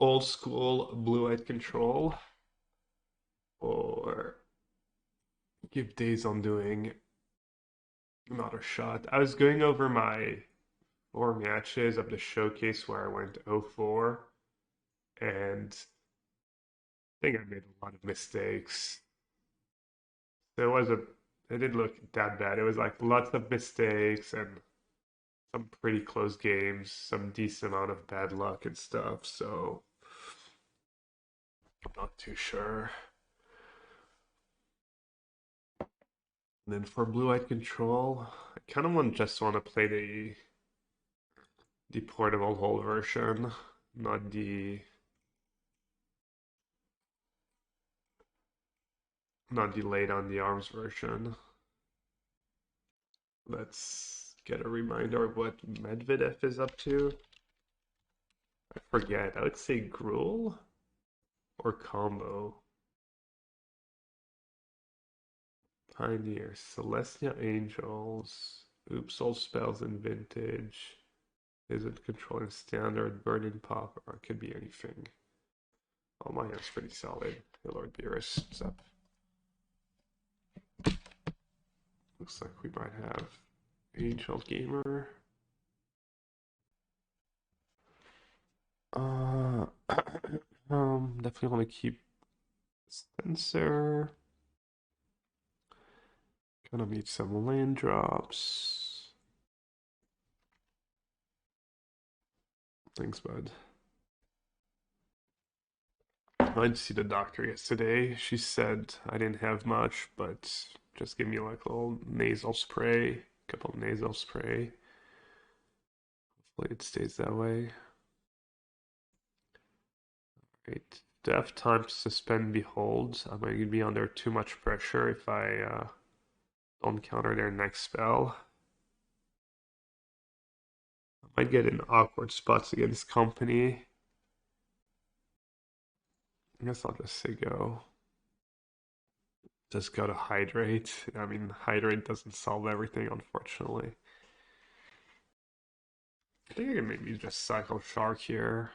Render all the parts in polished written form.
old school blue-eyed control or give Days Undoing another shot. I was going over my 4 matches of the showcase where I went 0-4, and I think I made a lot of mistakes. There was a, it didn't look that bad. It was like lots of mistakes and some pretty close games, some decent amount of bad luck and stuff. So I'm not too sure. And then for blue-eyed control, I kind of just want to play the portable hull version, not the laid on the arms version. Let's get a reminder of what Medvedev is up to. I forget. I would say Gruel or combo. Pioneer, Celestia Angels, Oops, all spells in Vintage. Is it controlling standard, Burning Pop, or it could be anything? Oh, my hand's pretty solid. Hey, Lord Beerus, what's up? Looks like we might have Angel Gamer. Definitely want to keep Censor. Gonna need some land drops. Thanks, bud. I went to see the doctor yesterday. She said I didn't have much, but just give me like a little nasal spray, a couple of nasal spray. Hopefully it stays that way. Right. Do I have time to suspend Behold? I'm going to be under too much pressure if I don't counter their next spell. I might get in awkward spots against company. I guess I'll just say go. Just go to Hydrate. I mean, Hydrate doesn't solve everything, unfortunately. I think I can maybe just cycle Shark here.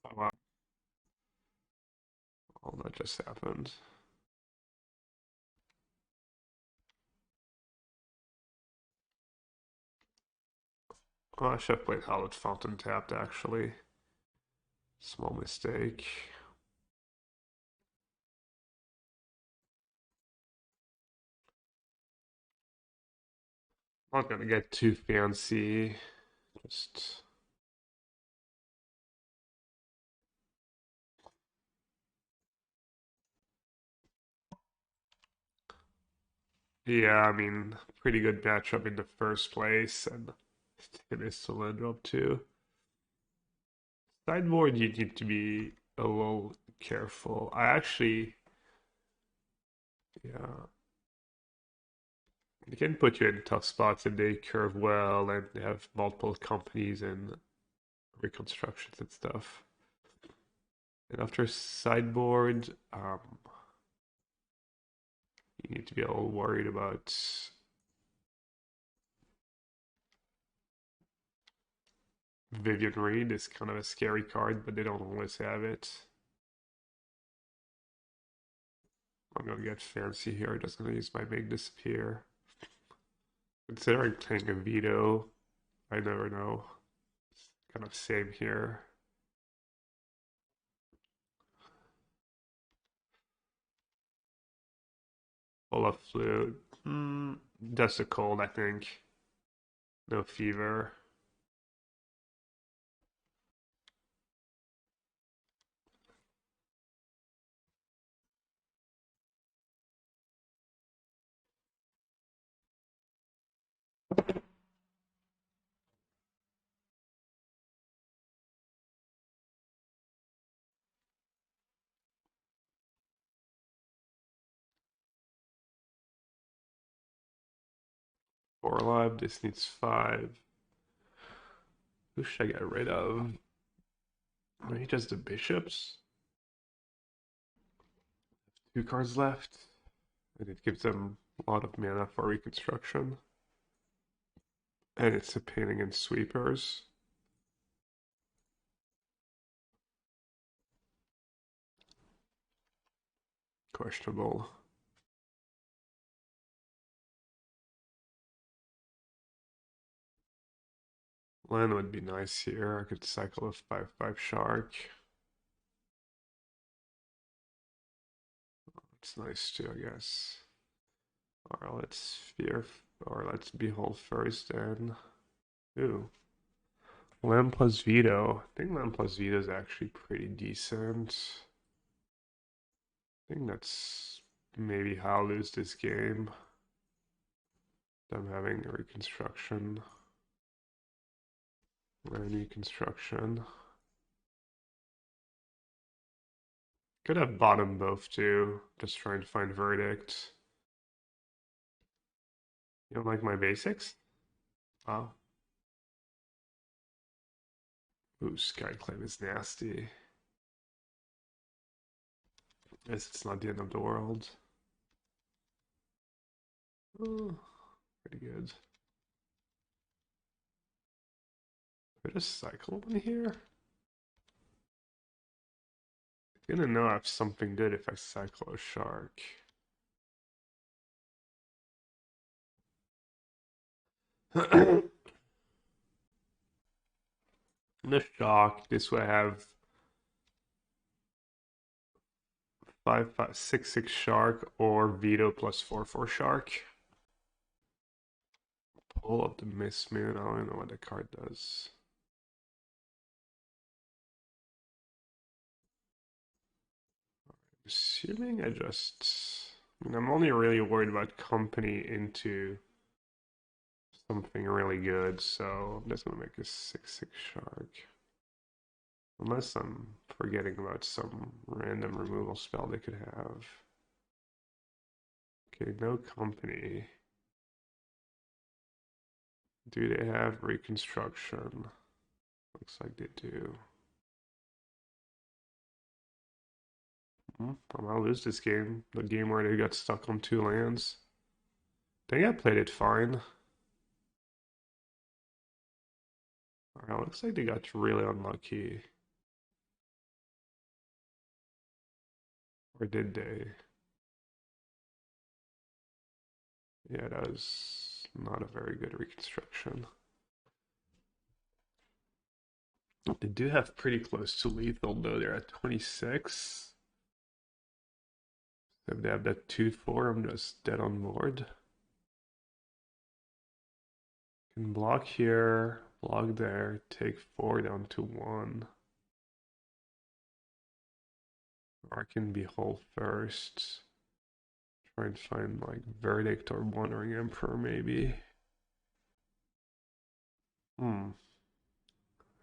Oh wow. All that just happened. Oh, I should have played Hallowed Fountain tapped, actually. Small mistake. I'm not gonna get too fancy. Just yeah, I mean, pretty good matchup in the first place, and it is to land drop too. Sideboard, you need to be a little careful. I actually, yeah, it can put you in tough spots if they curve well and they have multiple companies and reconstructions and stuff. And after sideboard, you need to be a little worried about Vivian Reed is kind of a scary card, but they don't always have it. I'm gonna get fancy here, just gonna use my Make Disappear. Considering playing a Veto, I never know. It's kind of same here. Full of Flute. Just a cold, I think. No fever. Four alive, this needs 5. Who should I get rid of? Maybe just the bishops? 2 cards left. And it gives them a lot of mana for reconstruction. And it's a pain against sweepers. questionable. Land would be nice here. I could cycle a 5/5 Shark. It's nice too, I guess. Or let's Fear, or let's Behold first then. Ooh. Land plus Veto. I think Land plus Veto is actually pretty decent. I think that's maybe how I lose this game. I'm having a reconstruction. Land reconstruction. Could have bottom both too. Just trying to find verdict. You don't like my basics? Wow. Ooh, Skyclave is nasty. Guess it's not the end of the world. Oh, pretty good. Could I just cycle one here? I'm gonna know I have something good if I cycle a Shark. The Shock, this way I have 5/5 6/6 Shark or Veto plus 4/4 Shark. Pull up the Mist Moon. I don't know what the card does. Assuming I just... I mean, I'm only really worried about company into something really good, so I'm just gonna make a 6/6 Shark. Unless I'm forgetting about some random removal spell they could have. Okay, no company. Do they have reconstruction? Looks like they do. I might lose this game. The game where they got stuck on 2 lands. I think I played it fine. Alright, looks like they got really unlucky. Or did they? Yeah, that was not a very good reconstruction. They do have pretty close to lethal though. They're at 26. So if they have that 2/4, I'm just dead on board. Can block here, block there, take 4 down to 1. Or I can Behold first. Try and find like Verdict or Wandering Emperor maybe. I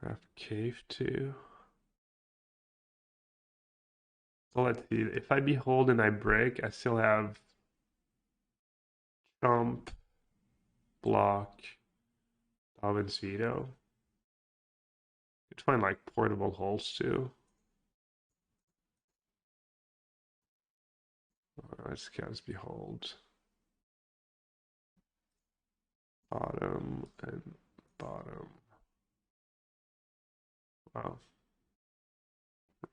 have Cave too. So let's see. If I Behold and I break, I still have Chump, block, Dovin's Veto. Could find like portable holes too. Let's cast Behold. Bottom and bottom. Wow.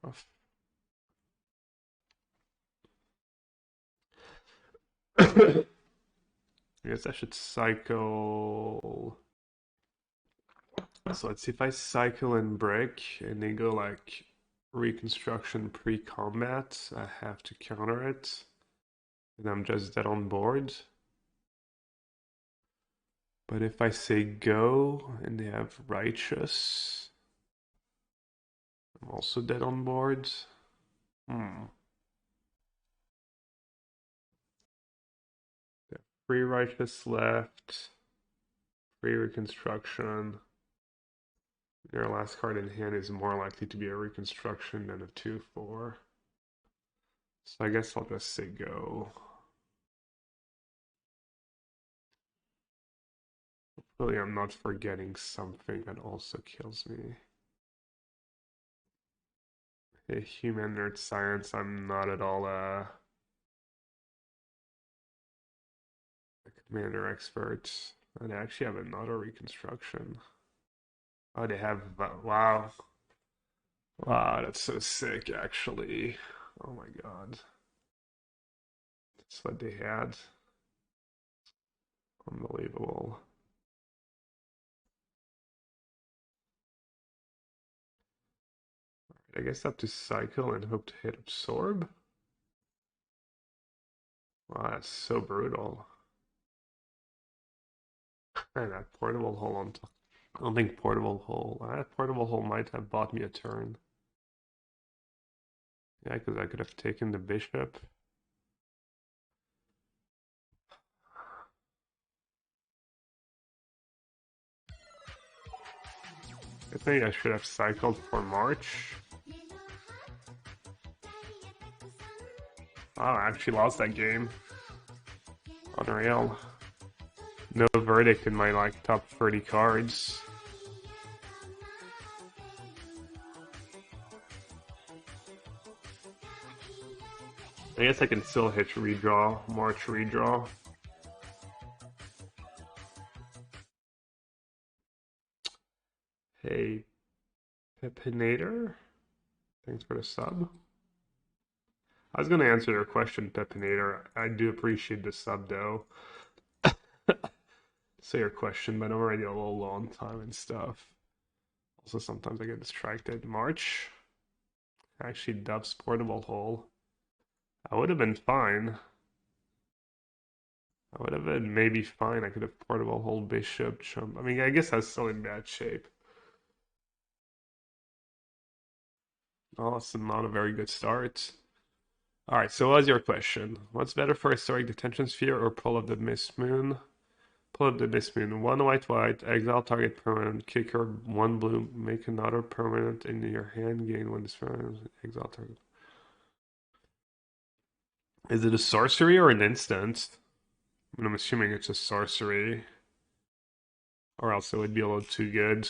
Rough. I guess I should cycle. So let's see if I cycle and break and they go like reconstruction pre-combat, I have to counter it. And I'm just dead on board. But if I say go and they have righteous, I'm also dead on board. They have 3 righteous left. 3 reconstruction. Their last card in hand is more likely to be a reconstruction than a 2/4. So I guess I'll just say go. Hopefully I'm not forgetting something that also kills me. Hey, human nerd science, I'm not at all a commander expert. And they actually have another reconstruction. Oh, they have, wow. Wow, that's so sick, actually. Oh my god. That's what they had. Unbelievable. I guess I have to cycle and hope to hit absorb. Wow, that's so brutal. And that portable hole on top. I don't think portable hole. That portable hole might have bought me a turn. Yeah, because I could have taken the bishop. I think I should have cycled for March. Oh, I actually lost that game. Unreal. No verdict in my like top 30 cards. I guess I can still hit redraw, March redraw. Hey, Pepinator, thanks for the sub. I was gonna answer your question, Pepinator. I do appreciate the sub though. Say your question, but I'm already a little low on time and stuff. Also, sometimes I get distracted. March. Actually, Dub's portable hole. I would have been fine. I would have been maybe fine. I could have portable hole bishop jump. I mean, I guess I was still in bad shape. Oh, it's not a very good start. All right, so what was your question? What's better for a Soaring Detention Sphere or Pull of the Mist Moon? Pull up the Mist Moon. One white, exile target permanent, kicker, one blue, make another permanent in your hand, gain one permanent, exile target. Is it a sorcery or an instant? I mean, I'm assuming it's a sorcery, or else it would be a little too good.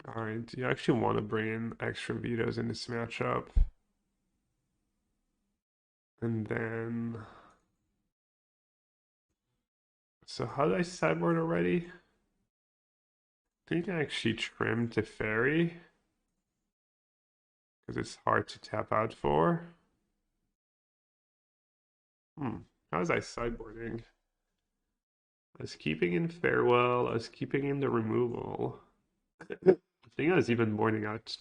Alright, do you actually want to bring in extra vetoes in this matchup? And then... So how did I sideboard already? I think I actually trim Teferi, because it's hard to tap out for. How was I sideboarding? I was keeping in Farewell, I was keeping in the removal. I think I was even boarding out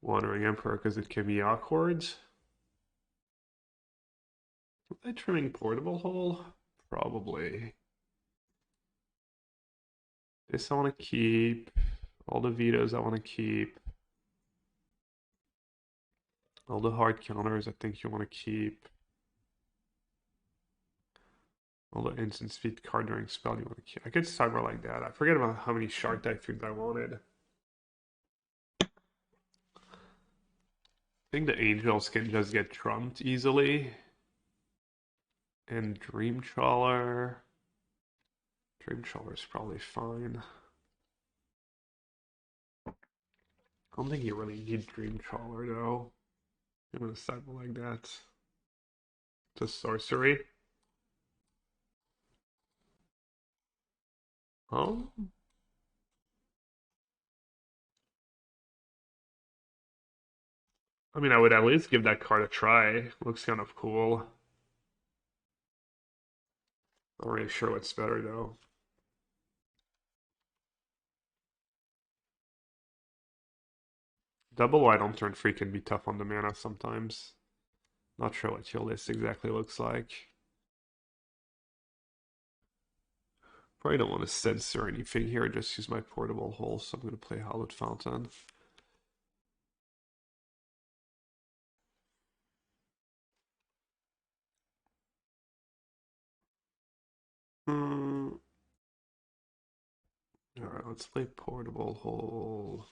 Wandering Emperor because it can be awkward. Was I trimming Portable Hole? Probably. This I want to keep. All the vetoes I want to keep. All the hard counters I think you want to keep. All the instant speed card during spell you want to keep. I could cyber like that. I forget about how many Shark Typhoons I wanted. I think the Angels can just get trumped easily. And Dream Trawler. Dream Trawler is probably fine. I don't think you really need Dream Trawler though. I'm gonna cyber like that. To sorcery. Oh. I mean, I would at least give that card a try. Looks kind of cool. Not really sure what's better though. Double white on turn 3 can be tough on the mana sometimes. Not sure what your list exactly looks like. Probably don't want to censor anything here, just use my portable hole, so I'm going to play Hallowed Fountain. Alright, let's play portable hole.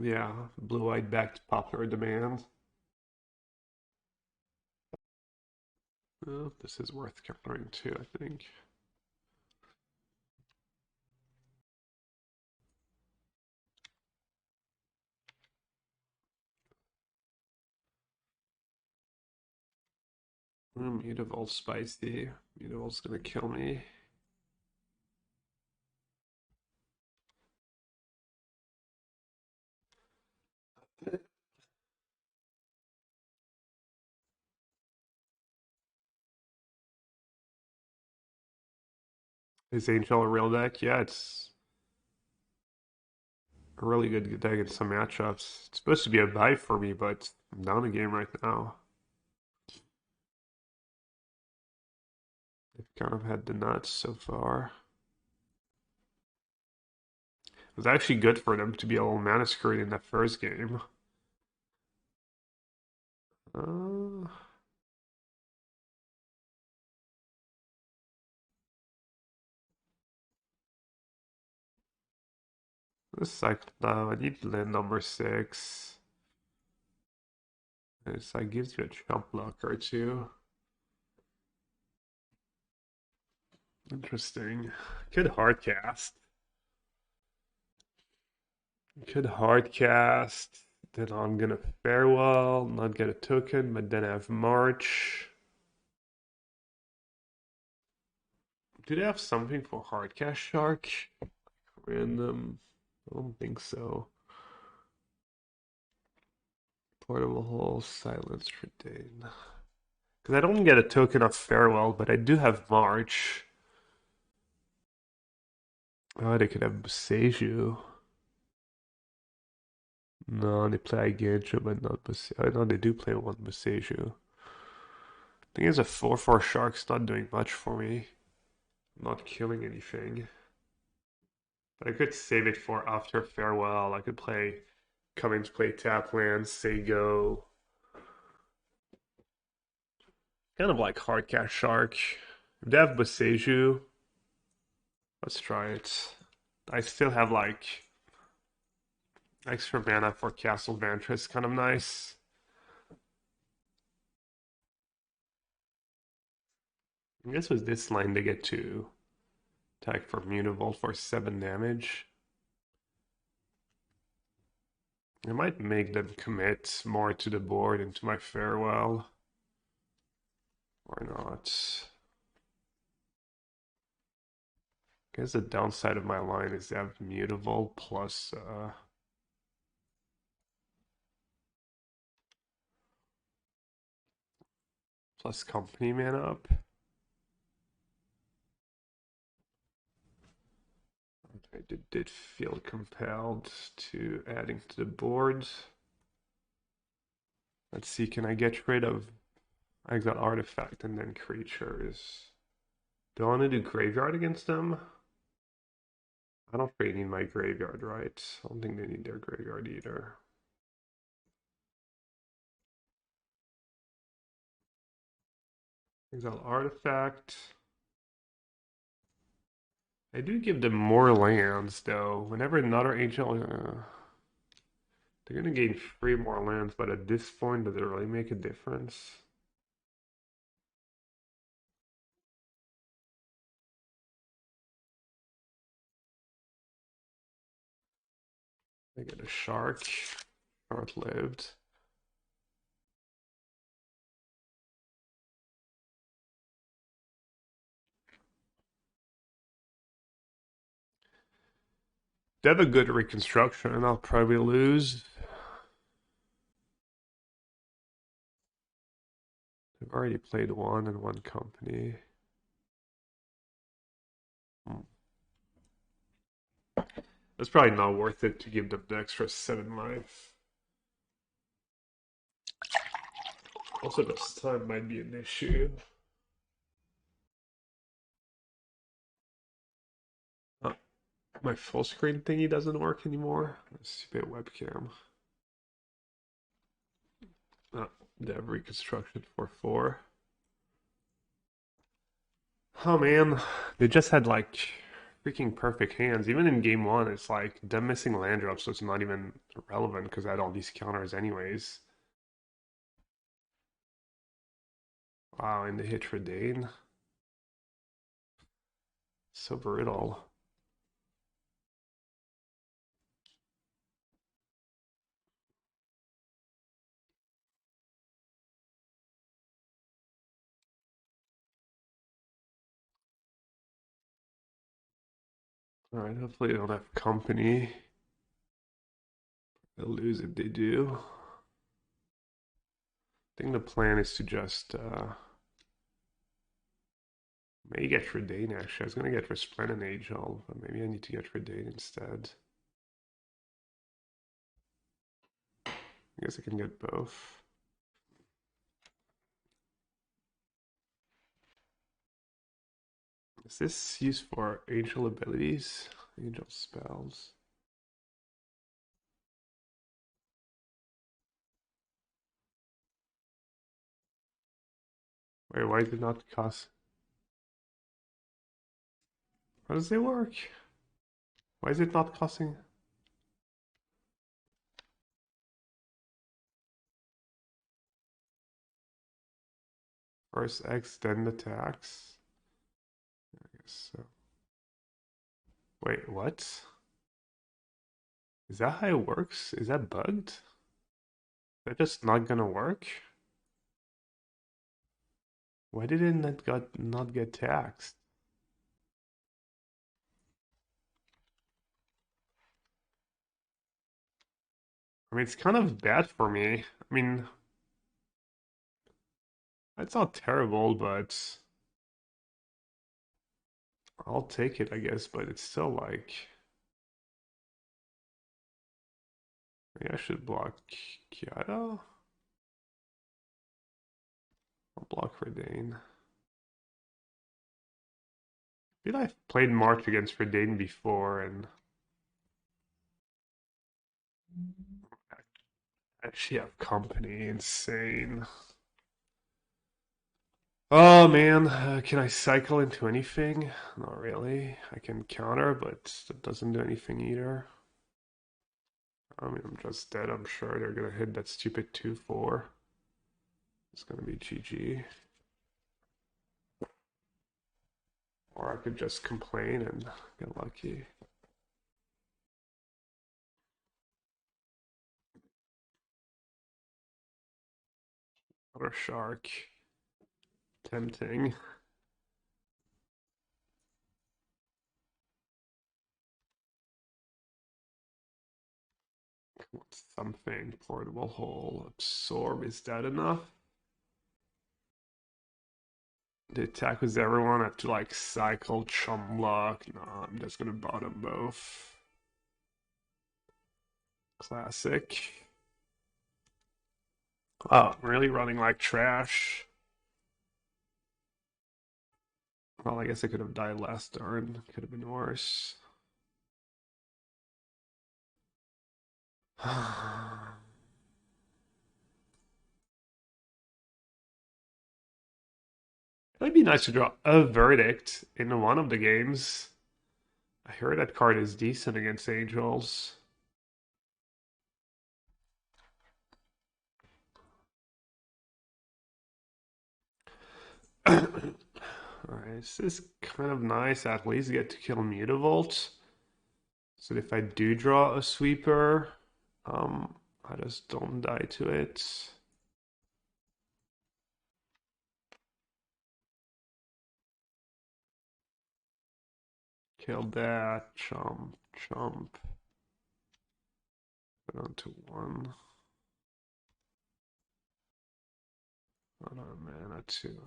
Yeah, blue-white back to popular demand. Oh, this is worth countering too, I think. Mutavault's spicy. Mutavault's gonna kill me. Is Angel a real deck? Yeah, it's a really good deck in some matchups. It's supposed to be a buy for me, but I'm down a game right now. They've kind of had the nuts so far. It was actually good for them to be a little mana screwed in that first game. Uh, this cycle now, I need land number 6. This like gives you a chump block or two. Interesting. Could hard cast. Could hard cast. Then I'm gonna farewell, not get a token, but then have March. Do they have something for hard cast Shark? Random. I don't think so. Portable hole, silence for Dane. Because I don't get a token of farewell, but I do have March. Oh, they could have Boseiju. No, they play Eiganjo, but not Boseiju. Oh, no, they do play one Boseiju. I think it's a 4/4 Shark's not doing much for me. Not killing anything. But I could save it for after farewell. I could come into play tap lands, say go. Kind of like Hardcast Shark. If they have Boseiju, let's try it. I still have like extra mana for Castle Vantress, kind of nice. I guess with this line they get to attack for Mutavault for 7 damage. I might make them commit more to the board into my farewell. Or not. I guess the downside of my line is to have Mutavault plus company mana up. I did feel compelled to adding to the board. Let's see, can I get rid of Exile Artifact and then creatures? Do I want to do Graveyard against them? I don't really need my Graveyard, right? I don't think they need their Graveyard either. Exile Artifact. I do give them more lands, though. Whenever another Angel... they're going to gain 3 more lands, but at this point, does it really make a difference? I get a Shark. Short-lived. They have a good reconstruction, and I'll probably lose. I've already played one in one company. It's probably not worth it to give them the extra 7 life. Also, this time might be an issue. Oh, my full screen thingy doesn't work anymore. Stupid webcam. Oh, dev reconstruction for 4. Oh man, they just had like freaking perfect hands. Even in game 1, it's like them missing land drops, so it's not even relevant because I had all these counters anyways. Wow, and the hit for Dane. So brutal. Alright, hopefully they don't have company. They'll lose if they do. I think the plan is to just Maybe get Redane actually. I was gonna get Resplendent Angel, but maybe I need to get Redane instead. I guess I can get both. Is this used for angel abilities? Angel spells. Wait, why did it not cost? How does it work? Why is it not costing? First X, then attacks? I guess so. Wait, what? Is that how it works? Is that bugged? Is that just not gonna work? Why did it not get taxed? I mean, it's kind of bad for me. I mean, it's not terrible, but I'll take it, I guess. But it's still like, maybe I should block Kyoto. I'll block Redane. I feel I've played March against Redane before, and actually have company. Insane. Oh man, can I cycle into anything? Not really. I can counter, but that doesn't do anything either. I mean, I'm just dead. I'm sure they're gonna hit that stupid 2-4. It's gonna be GG. Or I could just complain and get lucky. Another shark. Tempting. Something. Portable hole. Absorb. Is that enough? The attack with everyone. I have to like cycle Chumlock. No, I'm just gonna bottom both. Classic. Oh, I'm really running like trash. Well, I guess I could have died last turn. Could have been worse. It'd be nice to draw a verdict in one of the games. I heard that card is decent against angels. Alright, this is kind of nice. At least get to kill Mutavault. So if I do draw a sweeper, I just don't die to it. Kill that, chomp, chomp. Down to 1. Another mana 2.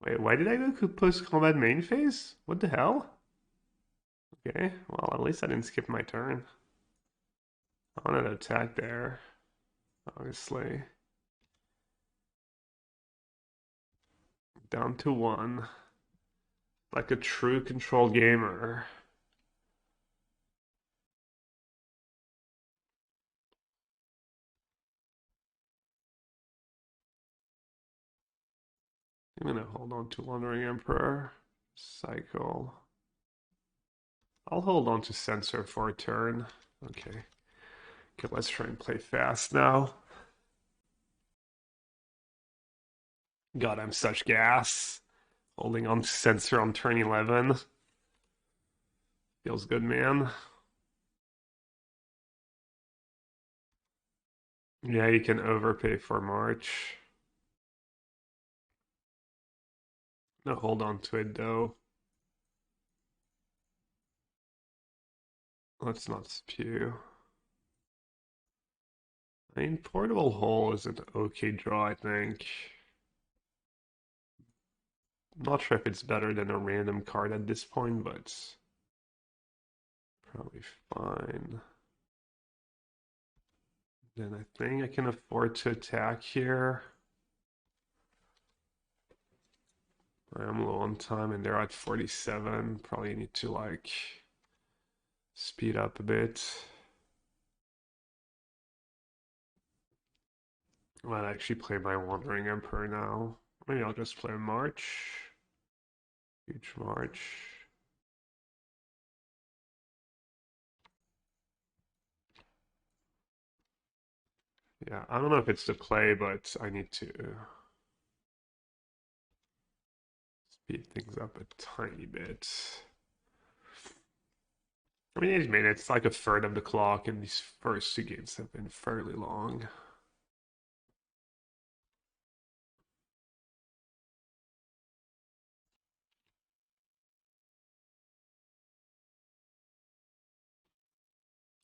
Wait, why did I go post-combat main phase? What the hell? Okay, well, at least I didn't skip my turn. I wanted to attack there, obviously. Down to 1. Like a true control gamer. I'm gonna hold on to Wandering Emperor. Cycle. I'll hold on to Censor for a turn. Okay. Okay, let's try and play fast now. God, I'm such gas. Holding on to Censor on turn 11. Feels good, man. Yeah, you can overpay for March. No, hold on to it though. Let's not spew. I mean, Portable Hole is an okay draw, I think. I'm not sure if it's better than a random card at this point, but probably fine. Then I think I can afford to attack here. I am low on time and they're at 47. Probably need to like speed up a bit. I might actually play my Wandering Emperor now. Maybe I'll just play March. Huge March. Yeah, I don't know if it's the play, but I need to speed things up a tiny bit. I mean, 8 minutes, like a third of the clock, and these first two games have been fairly long.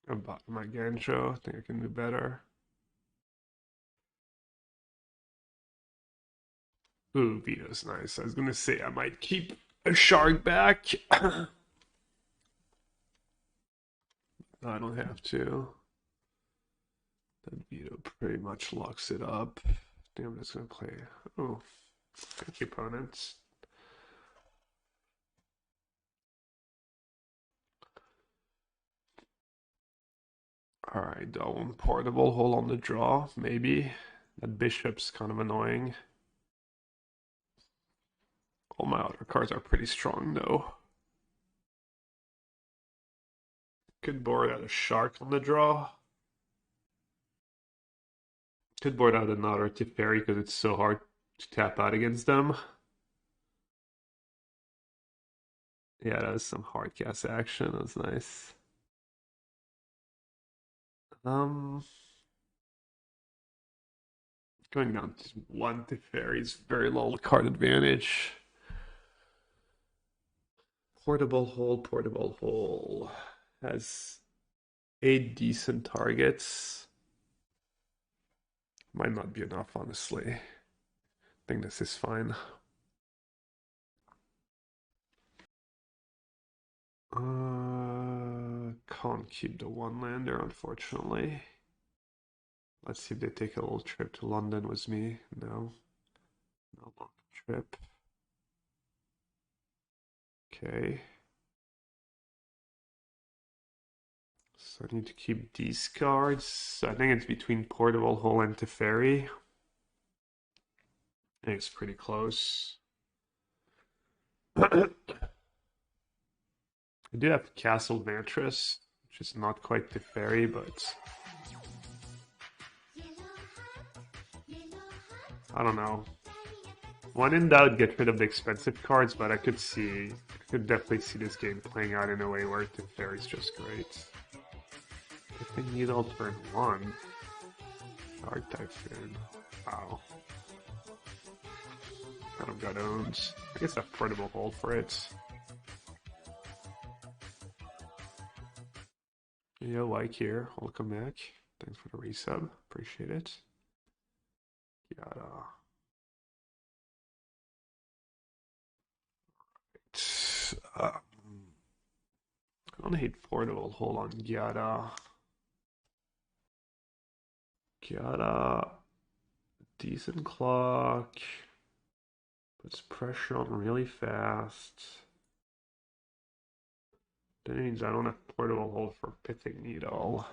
I'm bottom my Eiganjo. I think I can do better. Ooh, Veto's nice. I was gonna say I might keep a shark back. No, I don't have to. That Veto pretty much locks it up. I think I'm just gonna play. Oh, thank you, opponents. Alright, that one portable hole on the draw, maybe. That bishop's kind of annoying. All my other cards are pretty strong though. Could board out a shark on the draw. Could board out another Teferi because it's so hard to tap out against them. Yeah, that was some hard cast action. That was nice. Going down to one Teferi's very little card advantage. Portable hole. Has 8 decent targets. Might not be enough, honestly. I think this is fine. Can't keep the one lander, unfortunately. Let's see if they take a little trip to London with me. No. No long trip. Okay. So I need to keep these cards. I think it's between Portable Hole and Teferi. I think it's pretty close. I do have Castle Vantress, which is not quite Teferi, but I don't know. When in doubt, get rid of the expensive cards, but I could definitely see this game playing out in a way where Teferi's just great. If they need all turn 1, Shark Typhoon. Wow. Kind of got owned. I guess a portable hold for it. Yo, like here. Welcome back. Thanks for the resub. Appreciate it. Yada. I don't hate portable. Hold on. Yada. Decent clock. Puts pressure on really fast. That means I don't have portable hold for Pithing Needle.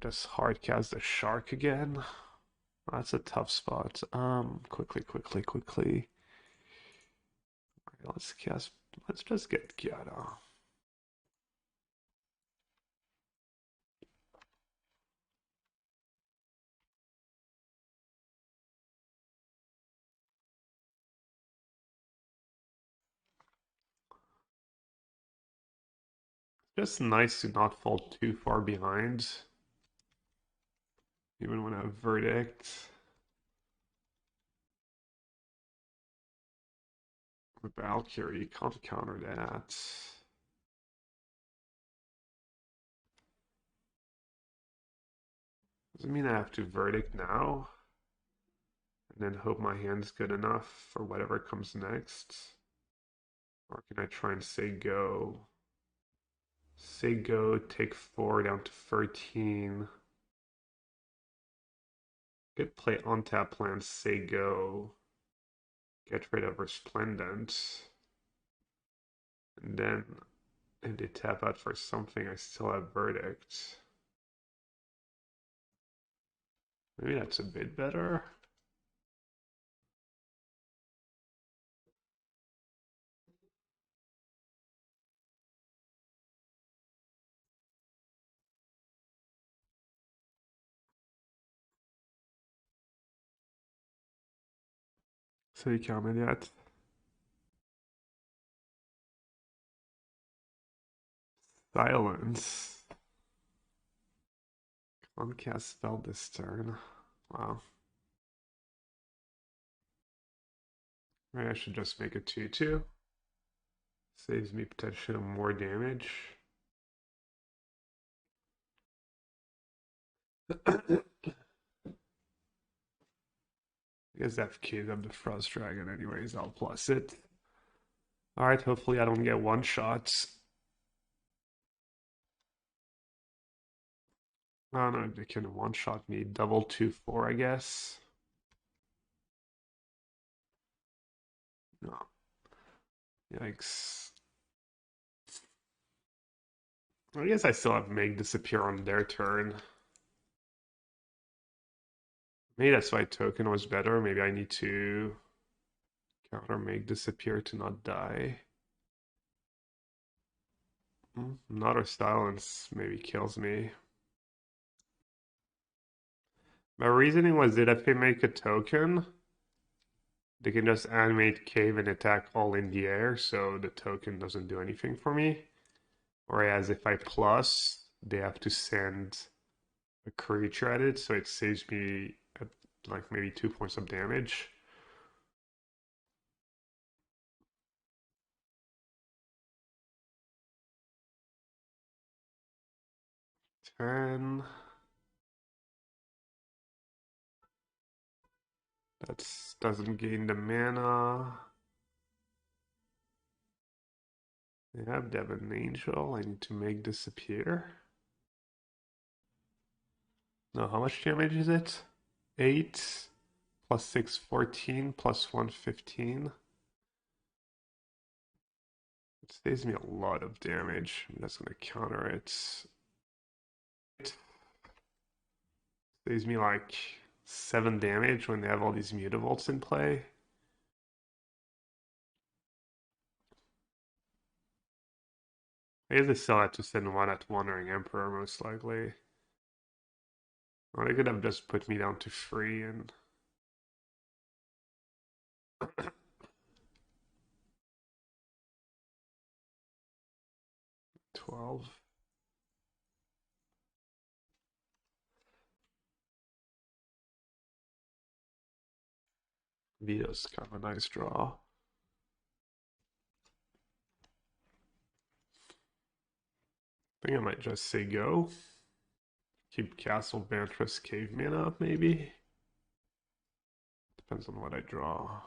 Just hard cast the shark again. That's a tough spot. Quickly. Alright, let's just get Gyada. Just nice to not fall too far behind. Even when I have Verdict. With Valkyrie, can't counter that. Doesn't mean I have to verdict now and then hope my hand's good enough for whatever comes next. Or can I try and say go? Say go, take 4 down to 13. Could play on tap plan, say go. Get rid of Resplendent. And then if they tap out for something, I still have verdict. Maybe that's a bit better. Så gick jag med det. Silence. Can't cast spell this turn. Wow. Maybe I should just make a 2/2. Saves me potentially more damage. I guess I've queued up the Frost Dragon anyways, I'll plus it. Alright, hopefully I don't get one shots. I don't know if they can one shot me. Double 2/4, I guess. No. Yikes. I guess I still have Meg disappear on their turn. Maybe that's why token was better. Maybe I need to counter Meg disappear to not die. Not or silence maybe kills me. My reasoning was that if they make a token, they can just animate cave and attack all in the air, so the token doesn't do anything for me. Whereas if I plus, they have to send a creature at it, so it saves me like maybe 2 points of damage. Ten. That doesn't gain the mana. They have Devon Angel. I need to make disappear. No, how much damage is it? 8 plus 6, 14 plus 1, 15. It saves me a lot of damage. I'm just going to counter it. It saves me like 7 damage when they have all these mutavaults in play. I guess they still had to send one at Wandering Emperor, most likely. Or they could have just put me down to 3 and... 12. Veto's kind of a nice draw. I think I might just say go. Keep Castle Vantress Caveman up, maybe. Depends on what I draw.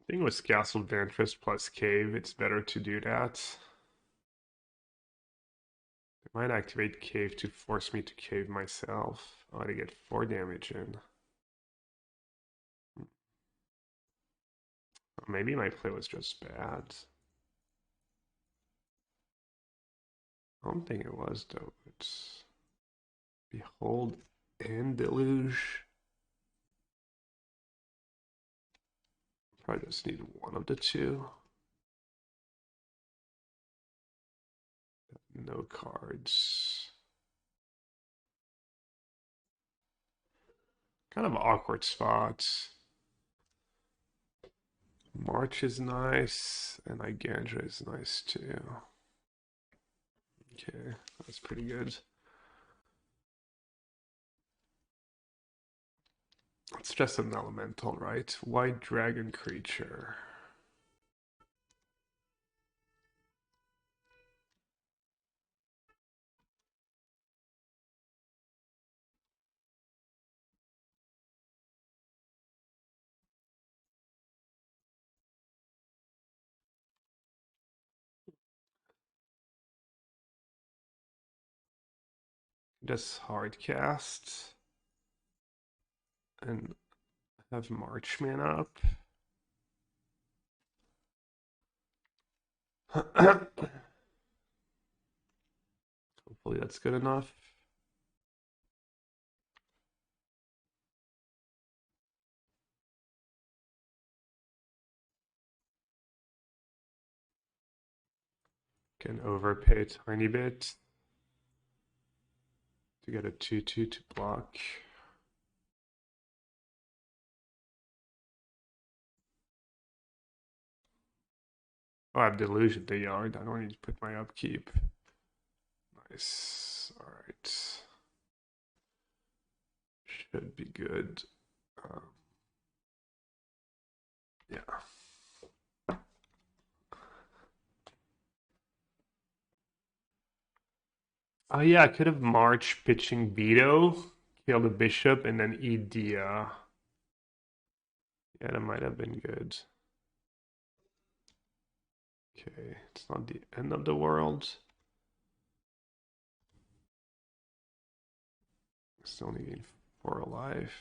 I think with Castle Vantress plus Cave, it's better to do that. They might activate Cave to force me to cave myself. Oh, to get 4 damage in. Maybe my play was just bad. I don't think it was, though. It's Behold and Deluge. Probably just need one of the two. No cards. Kind of awkward spots. March is nice, and Eiganjo is nice too. Okay, that's pretty good. It's just an elemental, right? White dragon creature. Just hard cast and have Marchman up. Hopefully that's good enough. Can overpay a tiny bit to get a 2/2 to block. Oh, I've deluged the yard. I don't need to put my upkeep. Nice. All right. Should be good. Yeah. Oh yeah, I could have March pitching Veto, kill the bishop, and then eat the. Yeah, that might have been good. Okay, it's not the end of the world. Still need 4 alive.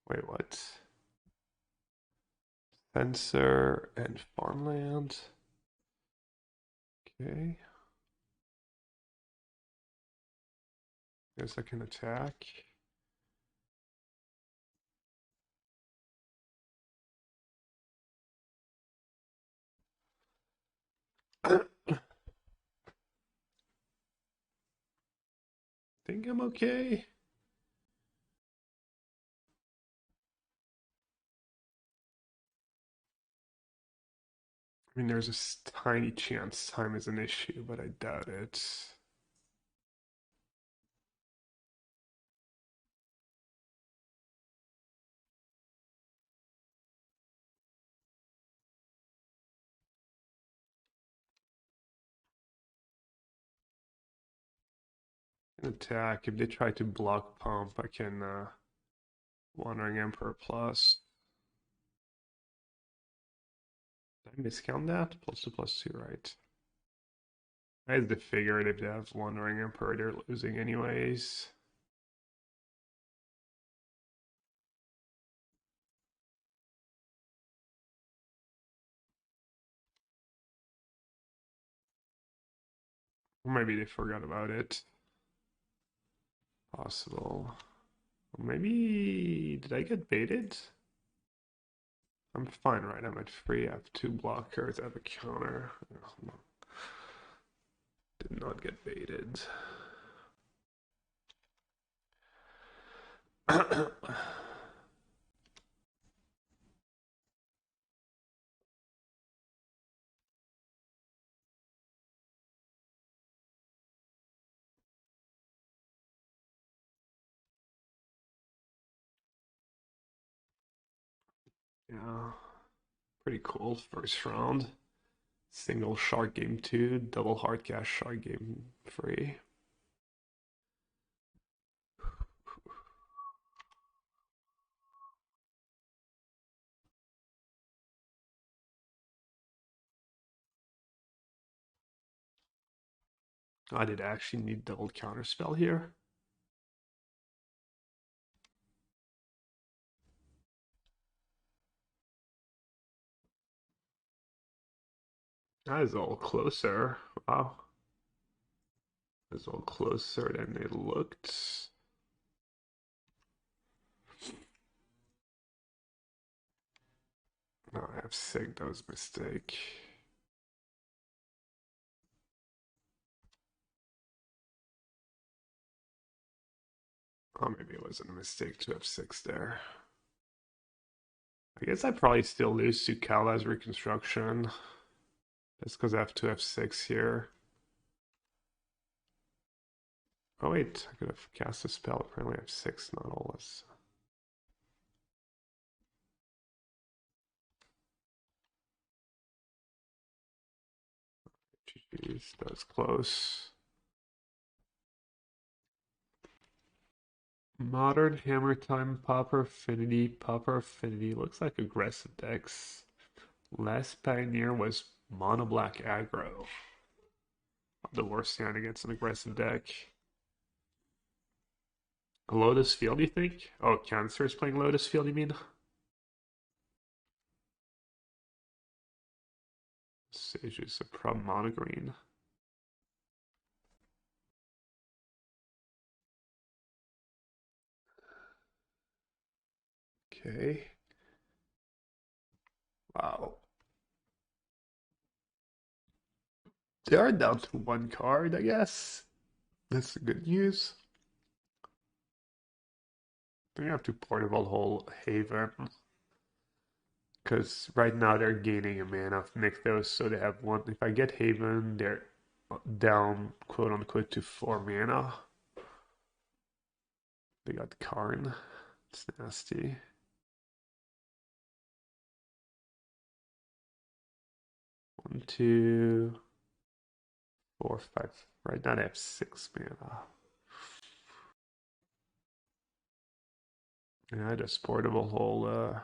Wait, what? Censor and farmland. Okay. Guess I can attack. Think I'm okay. I mean, there's a tiny chance time is an issue, but I doubt it. Attack. If they try to block pump, I can Wandering Emperor plus. Did I miscount that? +2/+2, right? I just figured if they have Wandering Emperor, they're losing anyways. Or maybe they forgot about it. Possible. Or maybe did I get baited? I'm fine, right? I'm at 3. I have 2 blockers. I have a counter. Did not get baited. Yeah, pretty cool first round. Single shark game 2, double hard cash shark game 3. I did actually need double counterspell here. That is all closer. Wow. That's all closer than it looked. No, I have sig. That was a mistake. Oh, maybe it wasn't a mistake to have 6 there. I guess I probably still lose to Kala's reconstruction. That's because I have 2 F6 here. Oh wait, I could have cast a spell. Apparently I have 6, not all this. Jeez, that was close. Modern Hammer Time, Pauper Affinity. Pauper Affinity looks like aggressive decks. Last Pioneer was Mono Black aggro. The worst hand against an aggressive deck. Lotus Field, you think? Oh, Cancer is playing Lotus Field, you mean? Sage is a Prob Mono Green. Okay. Wow. They are down to one card, I guess. That's the good news. They have to Portable Hole Haven. Because right now they're gaining a mana of Nykthos, so they have one. If I get Haven, they're down, quote unquote, to 4 mana. They got Karn. It's nasty. One, two, four, five. Right now they have 6 mana. Yeah, just Portable Hole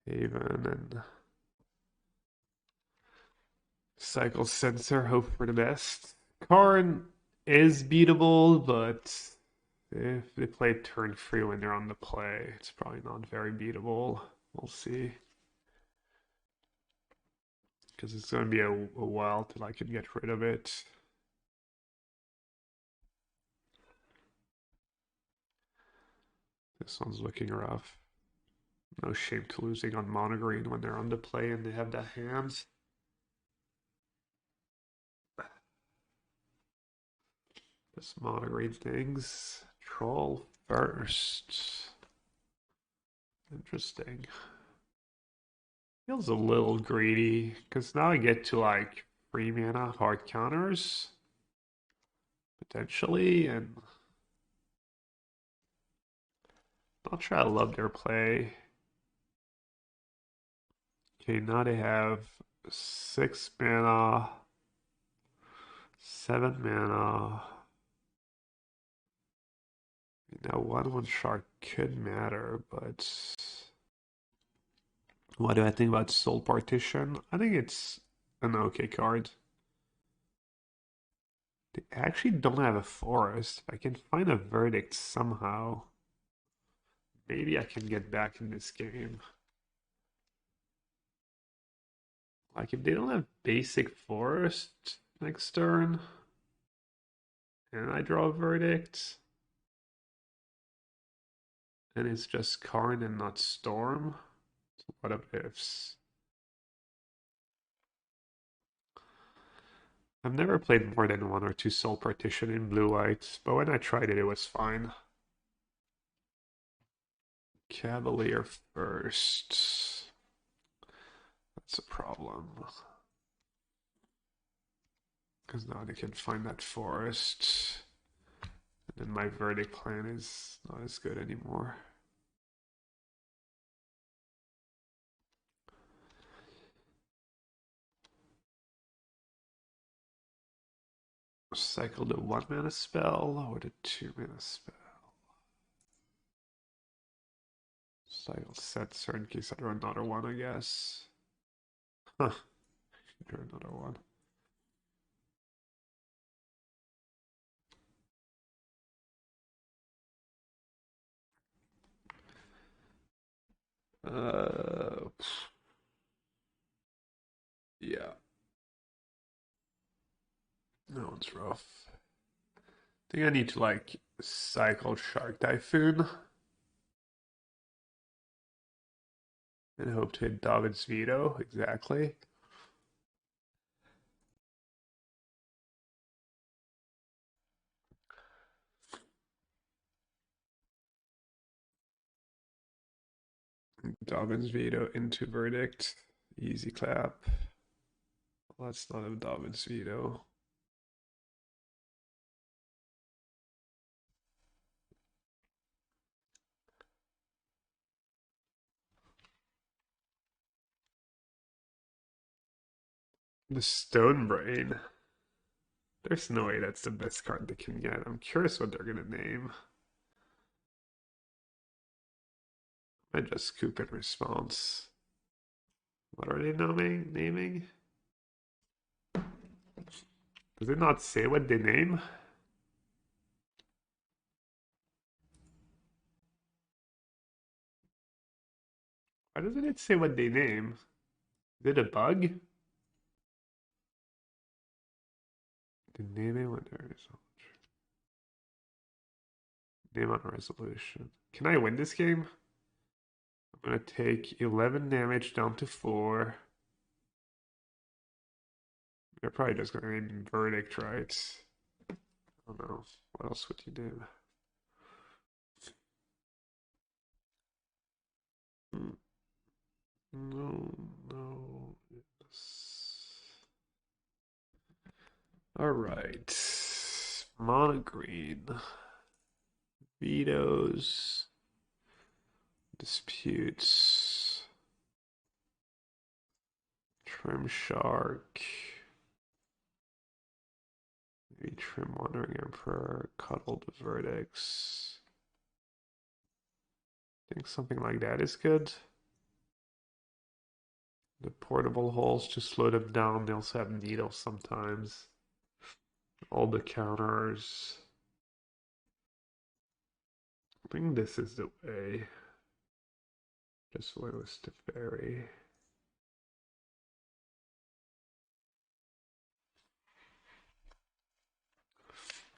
Haven and cycle Censor, hope for the best. Karn is beatable, but if they play turn free when they're on the play, it's probably not very beatable. We'll see. Because it's going to be a while till I can get rid of it. This one's looking rough. No shame to losing on mono green when they're on the play and they have that hand. This mono green things. Troll first. Interesting. Feels a little greedy, because now I get to like 3 mana hard counters. Potentially, and not sure I love their play. Okay, now they have 6 mana, 7 mana. Now 1/1 Shark could matter, but what do I think about Soul Partition? I think it's an okay card. They actually don't have a forest. If I can find a verdict somehow, maybe I can get back in this game. Like, if they don't have basic forest next turn, and I draw a verdict, and it's just Karn and not Storm, so what ifs? I've never played more than 1 or 2 Soul Partition in blue-white, but when I tried it, it was fine. Cavalier first. That's a problem. Because now they can find that forest. And then my verdict plan is not as good anymore. Cycle the 1 mana spell or the 2 mana spell? Cycle Censor in case I draw another one, I guess. Huh. Draw another one. Uh, yeah. That one's rough. I think I need to like cycle Shark Typhoon and hope to hit Dovin's Veto, exactly. Dovin's Veto into verdict. Easy clap. Let's not have Dovin's Veto. The Stone Brain. There's no way that's the best card they can get. I'm curious what they're gonna name. I just scoop in response. What are they naming? Does it not say what they name? Why doesn't it say what they name? Is it a bug? The naming when there is name on resolution. Can I win this game? I'm gonna take 11 damage down to 4. They're probably just gonna name Verdict, right? I don't know. What else would you do? No, no. Yes. Alright. Mono green. Vetoes. Disputes. Trim Shark. Maybe Trim Wandering Emperor. Cuddled Verdicts. I think something like that is good. The portable holes to slow them down. They also have needles sometimes. All the counters. I think this is the way. Just went with Teferi.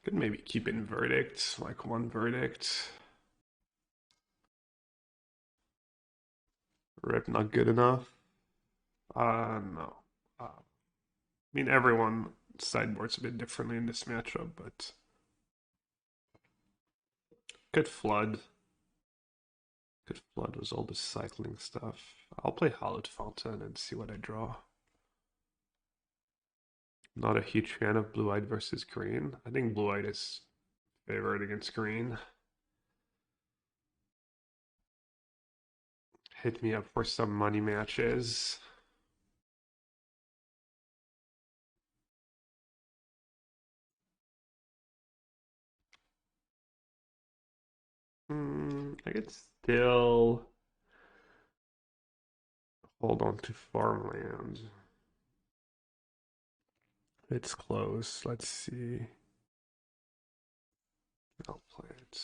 Could maybe keep in Verdict, like one Verdict. Rip not good enough. No. I mean, everyone sideboards a bit differently in this matchup, but could flood. Could flood with all the cycling stuff. I'll play Hallowed Fountain and see what I draw. Not a huge fan of blue-eyed versus green. I think blue-eyed is favored against green. Hit me up for some money matches. I could still hold on to farmland. It's close. Let's see. I'll play it.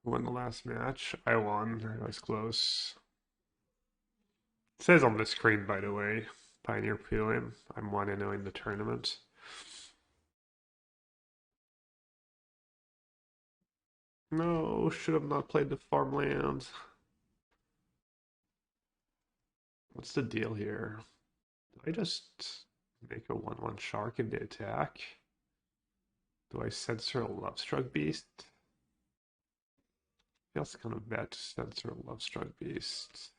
Won the last match. I won. I was close. It says on the screen, by the way, Pioneer Prelim. I'm 1-0 in the tournament. No, should have not played the farmland. What's the deal here? Do I just make a 1-1 shark in the attack? Do I censor a Lovestruck Beast? Feels kind of bad to censor a Lovestruck Beast.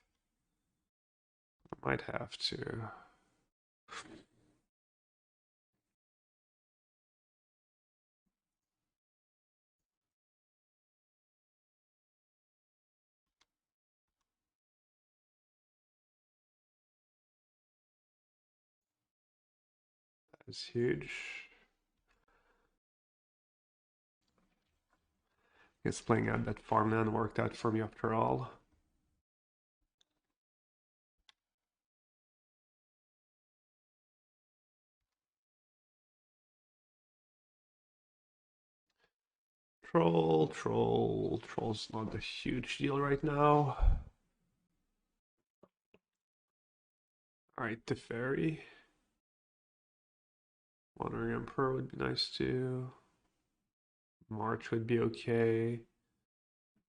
I might have to. That's huge. Guess playing out that farmland worked out for me after all. Troll's not a huge deal right now. Alright, Teferi. Wandering Emperor would be nice too. March would be okay.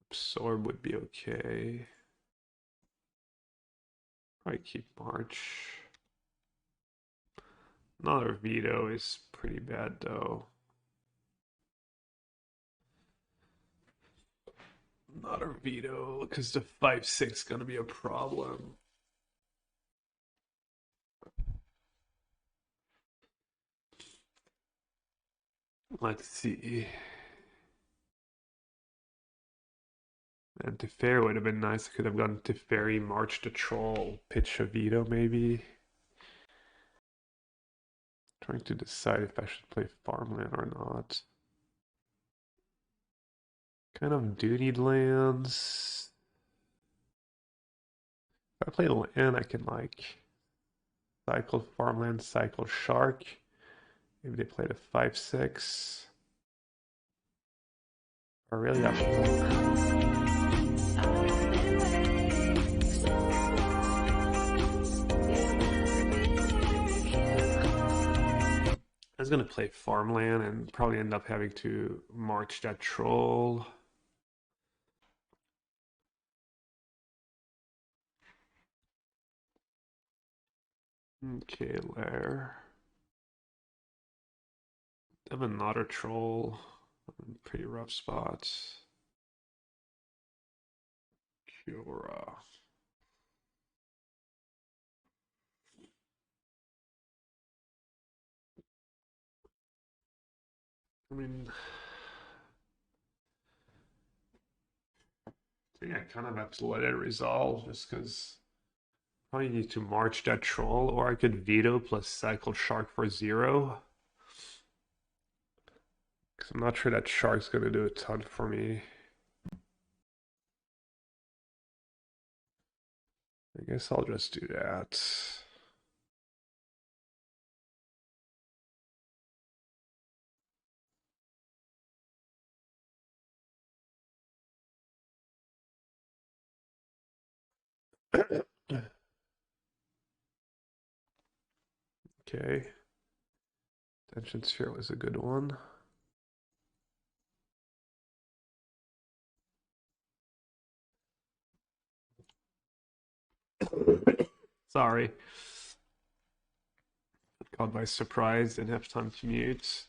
Absorb would be okay. Probably keep March. Another Veto is pretty bad though. Another Veto, because the 5-6 is gonna be a problem. Let's see. And Teferi would have been nice. I could have gone Teferi, March the Troll, pitch a Veto maybe. Trying to decide if I should play farmland or not. Kind of do need lands. If I play land, I can like cycle farmland, cycle shark. Maybe they played a 5/6. Or really up. I was gonna play farmland and probably end up having to march that troll. Okay, lair. I have another troll. Pretty rough spots. Cura. I mean, I think I kind of have to let it resolve just because probably need to march that troll, or I could veto plus cycle shark for 0. Because I'm not sure that shark's going to do a ton for me. I guess I'll just do that. Okay. Detention Sphere was a good one. Sorry. Caught by surprise, didn't have time to mute.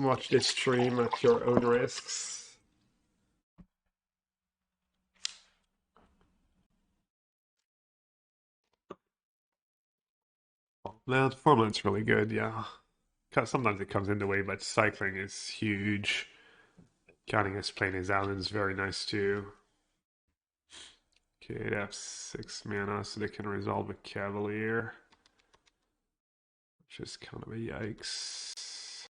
Watch this stream at your own risks. Now, farmland's really good, yeah. Sometimes it comes in the way, but cycling is huge. Counting as playing his island is very nice too. Okay, they have 6 mana, so they can resolve a Cavalier. Which is kind of a yikes.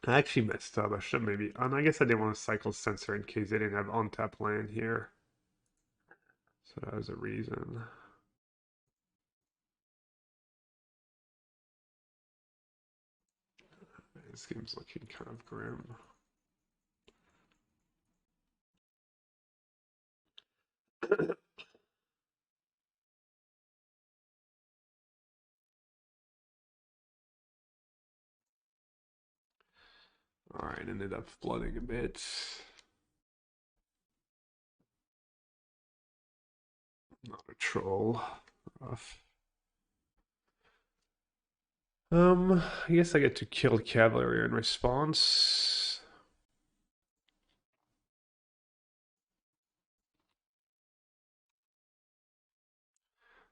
I actually messed up. I should maybe. And I guess I didn't want to cycle Censor in case they didn't have on-tap land here. So that was a reason. This game's looking kind of grim. Alright, ended up flooding a bit. Not a troll. Rough. I guess I get to kill Cavalier in response.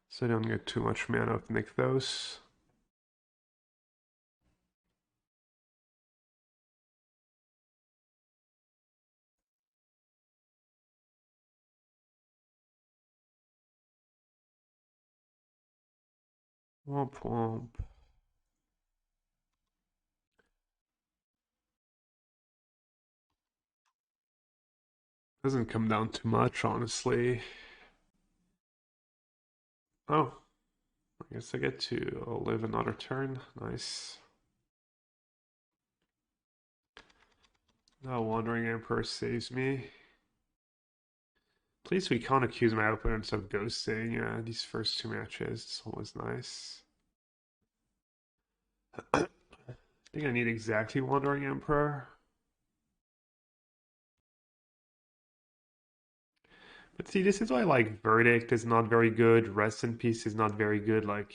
So I don't get too much mana with Nykthos. Womp womp. Doesn't come down too much, honestly. Oh, I guess I get to live another turn. Nice. Now Wandering Emperor saves me. Please, we can't accuse my opponents of ghosting these first 2 matches. It's always nice. I think I need exactly Wandering Emperor. But see, this is why like Verdict is not very good, Rest in Peace is not very good. Like,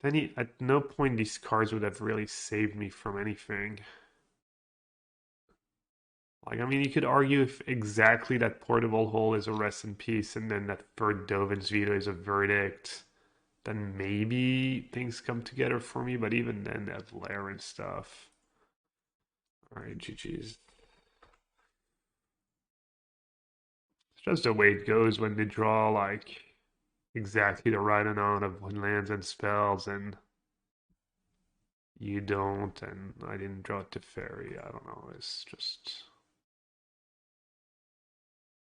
then at no point these cards would have really saved me from anything. Like, I mean, you could argue if exactly that Portable Hole is a Rest in Peace and then that third Dovin's Veto is a Verdict, then maybe things come together for me, but even then they have Lair and stuff. Alright, GG's. It's just the way it goes when they draw like exactly the right amount of lands and spells, and you don't, and I didn't draw Teferi. I don't know. It's just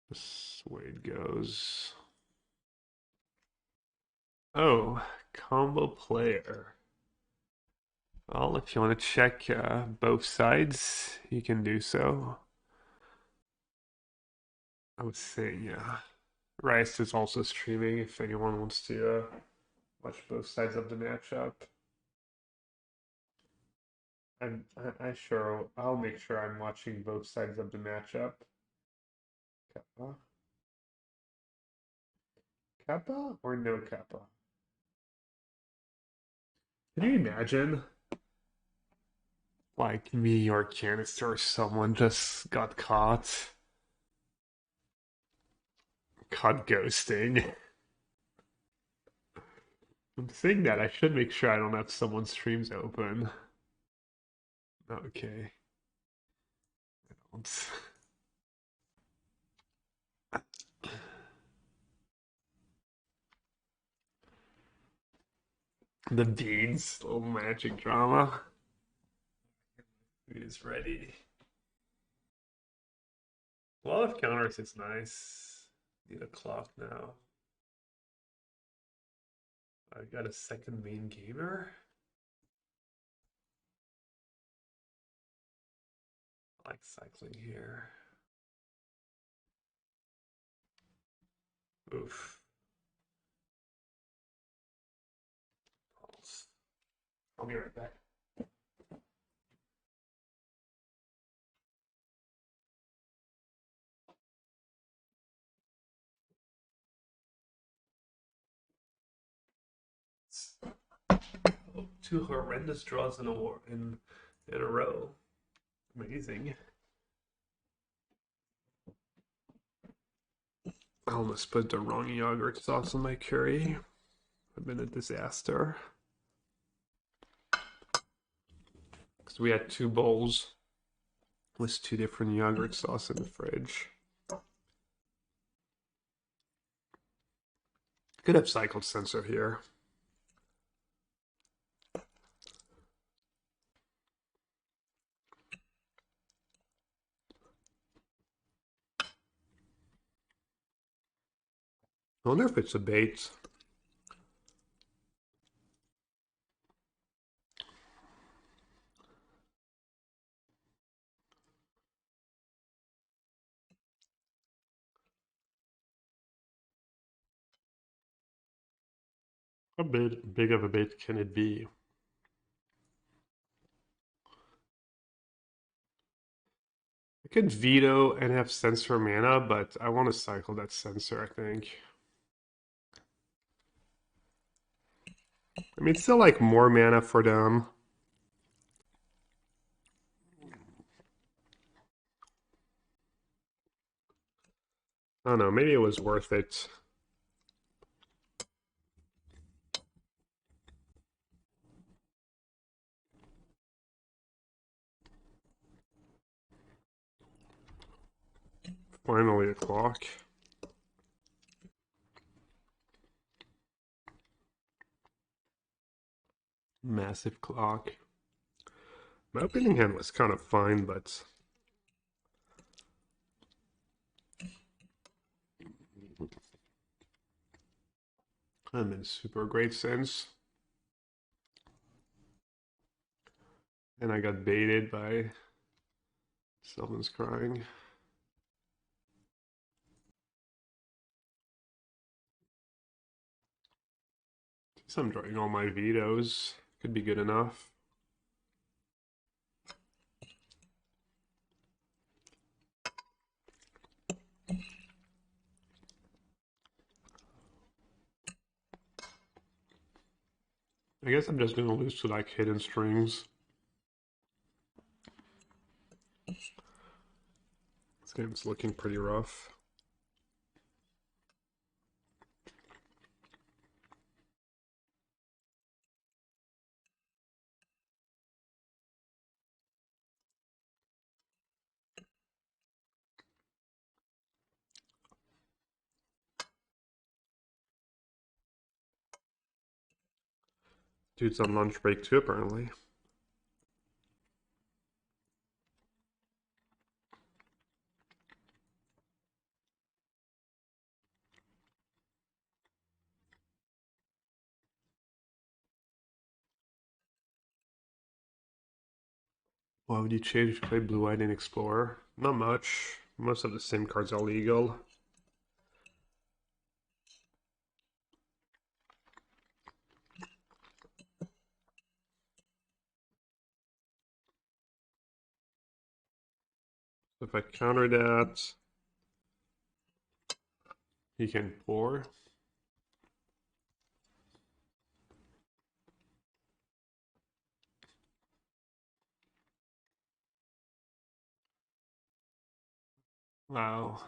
this way it goes. Oh, combo player. Well, if you want to check both sides, you can do so. I would say, yeah. Rice is also streaming if anyone wants to watch both sides of the matchup. I'll make sure I'm watching both sides of the matchup. Kappa? Kappa or no Kappa? Can you imagine? Like me or Canister or someone just got caught ghosting. I'm saying that I should make sure I don't have someone's streams open. Okay. I don't. The beads, little magic drama. It is ready. A lot of counters is nice. Need a clock now. I got a second main gamer. I like cycling here. Oof. Pulse. I'll be right back. Oh, two horrendous draws in a row. Amazing. I almost put the wrong yogurt sauce on my curry. I've been a disaster. Because we had two bowls with two different yogurt sauce in the fridge. Could have cycled Censor here. I wonder if it's a bait. How big of a bait can it be? I could veto and have Censor mana, but I want to cycle that Censor, I think. I mean, it's still like more mana for them. I don't know, maybe it was worth it. Finally a clock. Massive clock. My opening hand was kind of fine, but I'm in super great sense. And I got baited by Sylvan's Crying. Since I'm drawing all my vetoes, could be good enough. I guess I'm just gonna lose to like hidden strings. This game's looking pretty rough. Dude's on lunch break too, apparently. Why would you change to play Blue-Eyed and Explorer? Not much. Most of the same cards are legal. If I counter that, he can pour. Wow.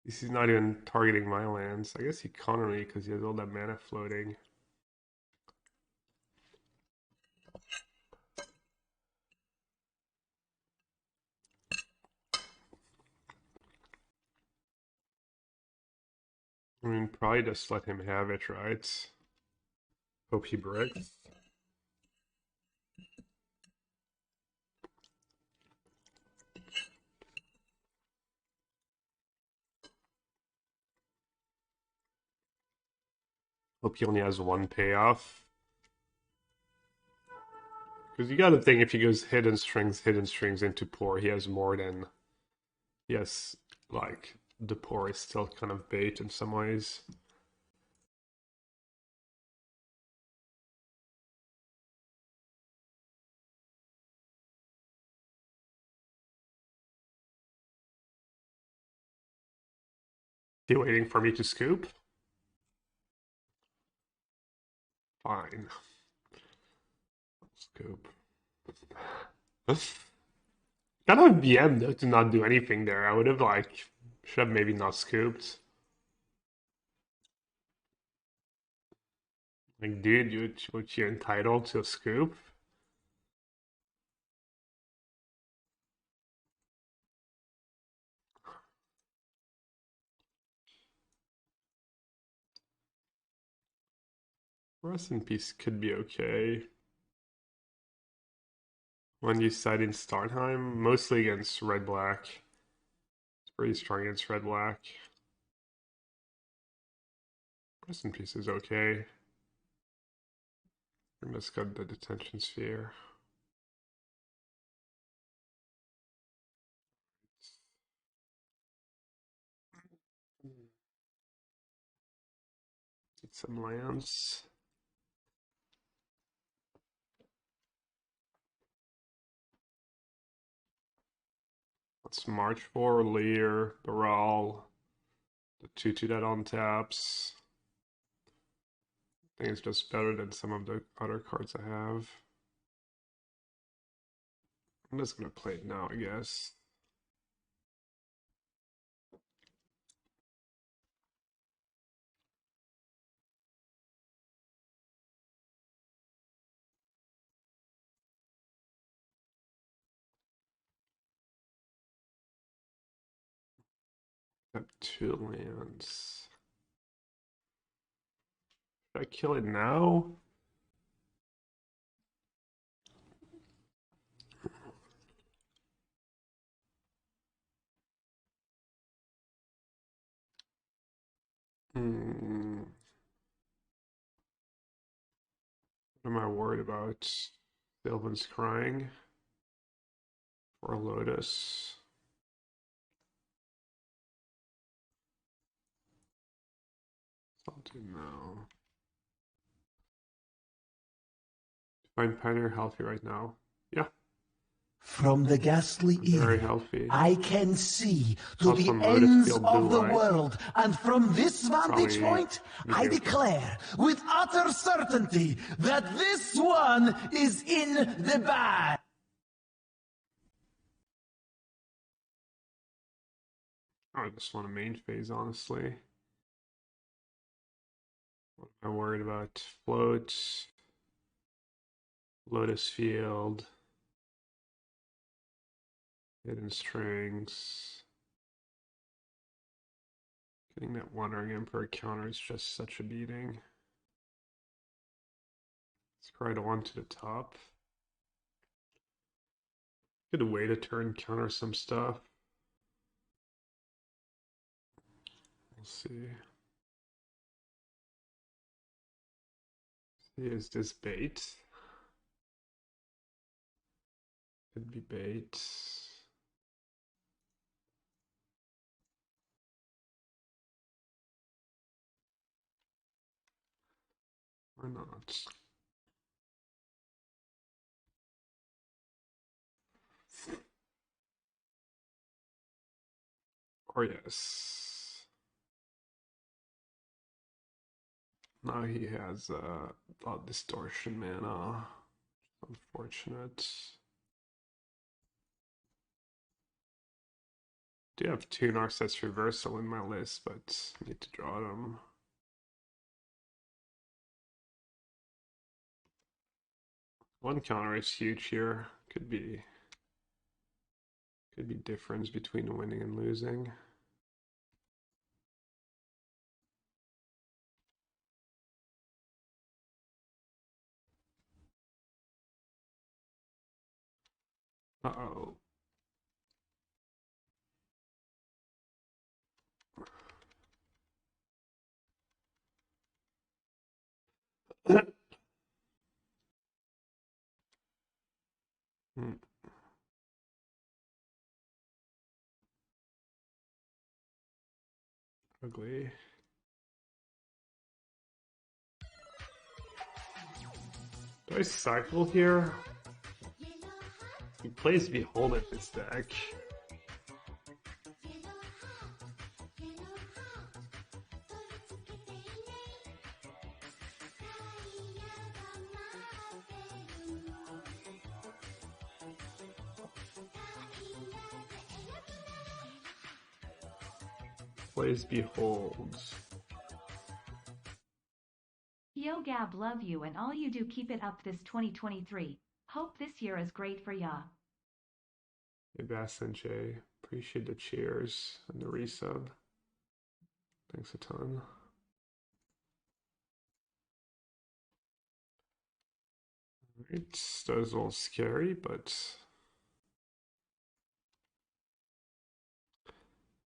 He's not even targeting my lands. I guess he countered me because he has all that mana floating. I mean, probably just let him have it, right? Hope he breaks. Hope he only has one payoff. Because you gotta think if he goes hidden strings into pour, he has more than... Yes, like, the pour is still kind of bait in some ways. Is he waiting for me to scoop? Fine. Scoop. Kind of BM though to not do anything there. I would have like should have maybe not scooped. Like, dude, you're entitled to a scoop. Rest in Peace could be okay. When you side in Starnheim, mostly against red-black. It's pretty strong against red-black. Rest in Peace is okay. We just got the Detention Sphere. Get some lands. Let's March for Lear, Baral, the 2/2 that on taps. I think it's just better than some of the other cards I have. I'm just gonna play it now, I guess. I have 2 lands. Should I kill it now? Hmm. What am I worried about? Sylvan's crying for a Lotus. I'll do now. Divine Pioneer healthy right now. Yeah, From the ghastly very eve, healthy. I can see to Also the on Lotus ends Field of Blue the White. world, and from this vantage Probably point, I mediocre. declare with utter certainty that this one is in the bag. I just want a main phase, honestly. What am I worried about? Float, Lotus Field, hidden strings. Getting that Wandering Emperor counter is just such a beating. Right on to the top. Good way to turn counter some stuff. We'll see. Is this bait? Could be bait. Or not. Or yes. Now he has a lot of distortion mana. Unfortunate. Do have two Narset's Reversal in my list, but need to draw them. One counter is huge here. Could be difference between winning and losing. Uh-oh. Ugly. Do I cycle here? He plays Behold at this deck. Plays Behold. Yo Gab, love you and all you do, keep it up this 2023. Hope this year is great for ya. Hey Bass and Jay, appreciate the cheers and the resub. Thanks a ton. Alright, that was a little scary, but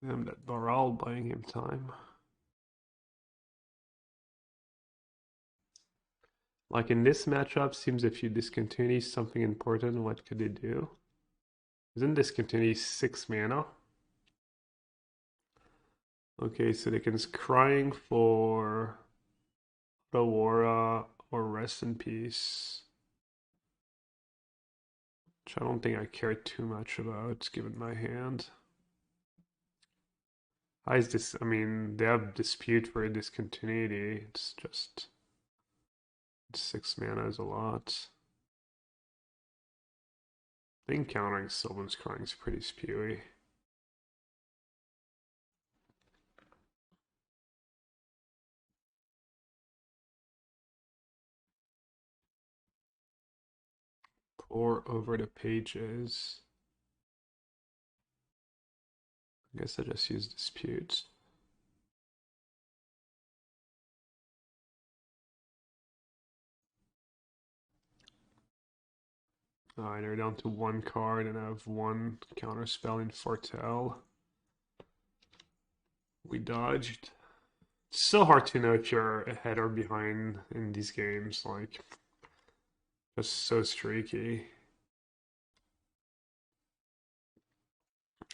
damn, that Baral buying him time. Like in this matchup, seems if you discontinue something important, what could they do? Isn't discontinue 6 mana? Okay, so they can crying for Otawara or Rest in Peace. Which I don't think I care too much about, given my hand. How is this? I mean, they have Dispute for discontinuity. It's just 6 mana is a lot. I think countering Sylvan's Crying is pretty spewy. Pour over the pages. I guess I just use Dispute. Alright, they're down to 1 card and I have 1 counter spell in Foretell. We dodged. It's so hard to know if you're ahead or behind in these games, like, just so streaky.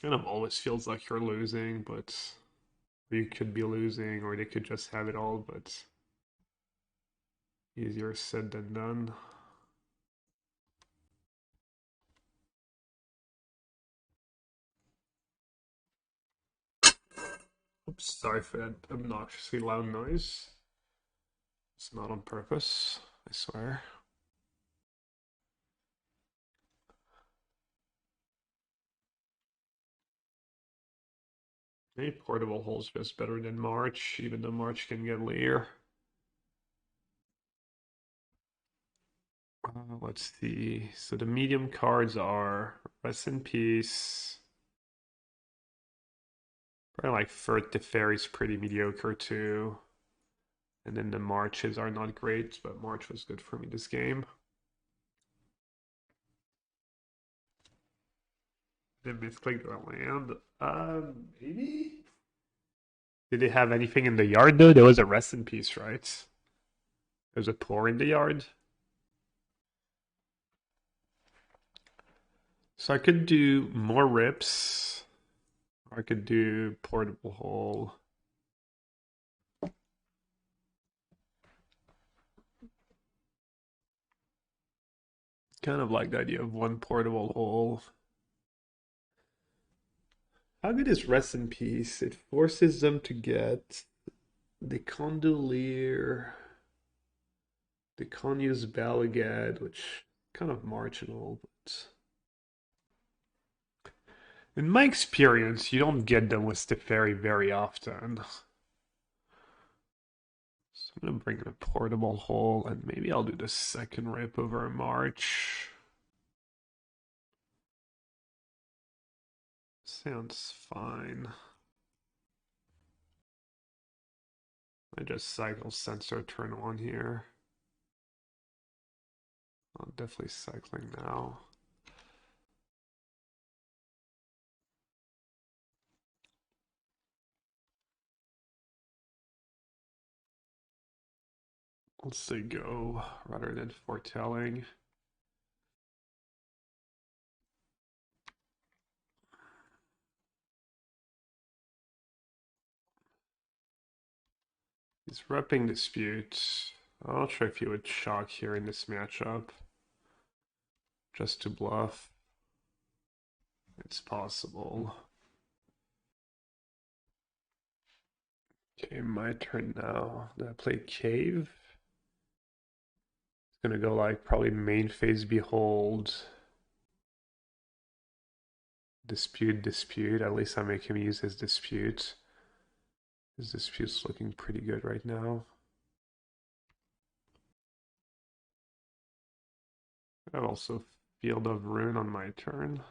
Kind of always feels like you're losing, but you could be losing, or they could just have it all, but easier said than done. Oops, sorry for that obnoxiously loud noise. It's not on purpose, I swear. Maybe Portable holds just better than March, even though March can get Lear. Let's see. So the medium cards are Rest in Peace. Probably like Teferi's pretty mediocre too. And then the marches are not great, but March was good for me this game. Did misclick the land? Maybe? Did they have anything in the yard though? There was a rest in peace, right? There's a pour in the yard. So I could do more rips. Or I could do portable hole. Kind of like the idea of one portable hole. How good is rest in peace? It forces them to get the Condolier. They can't use Balagad, which kind of marginal, but in my experience, you don't get them with Teferi very often. So I'm gonna bring in a portable hole, and maybe I'll do the second rip over a March. Sounds fine. I just cycle Censor turn 1 here. I'm definitely cycling now. Let's say go rather than foretelling. He's repping Dispute. I'm not sure if he would shock here in this matchup. Just to bluff. It's possible. Okay, my turn now. Did I play Cave? It's gonna go like probably main phase Behold. Dispute. At least I make him use his Dispute. His Dispute's looking pretty good right now. I have also Field of Ruin on my turn.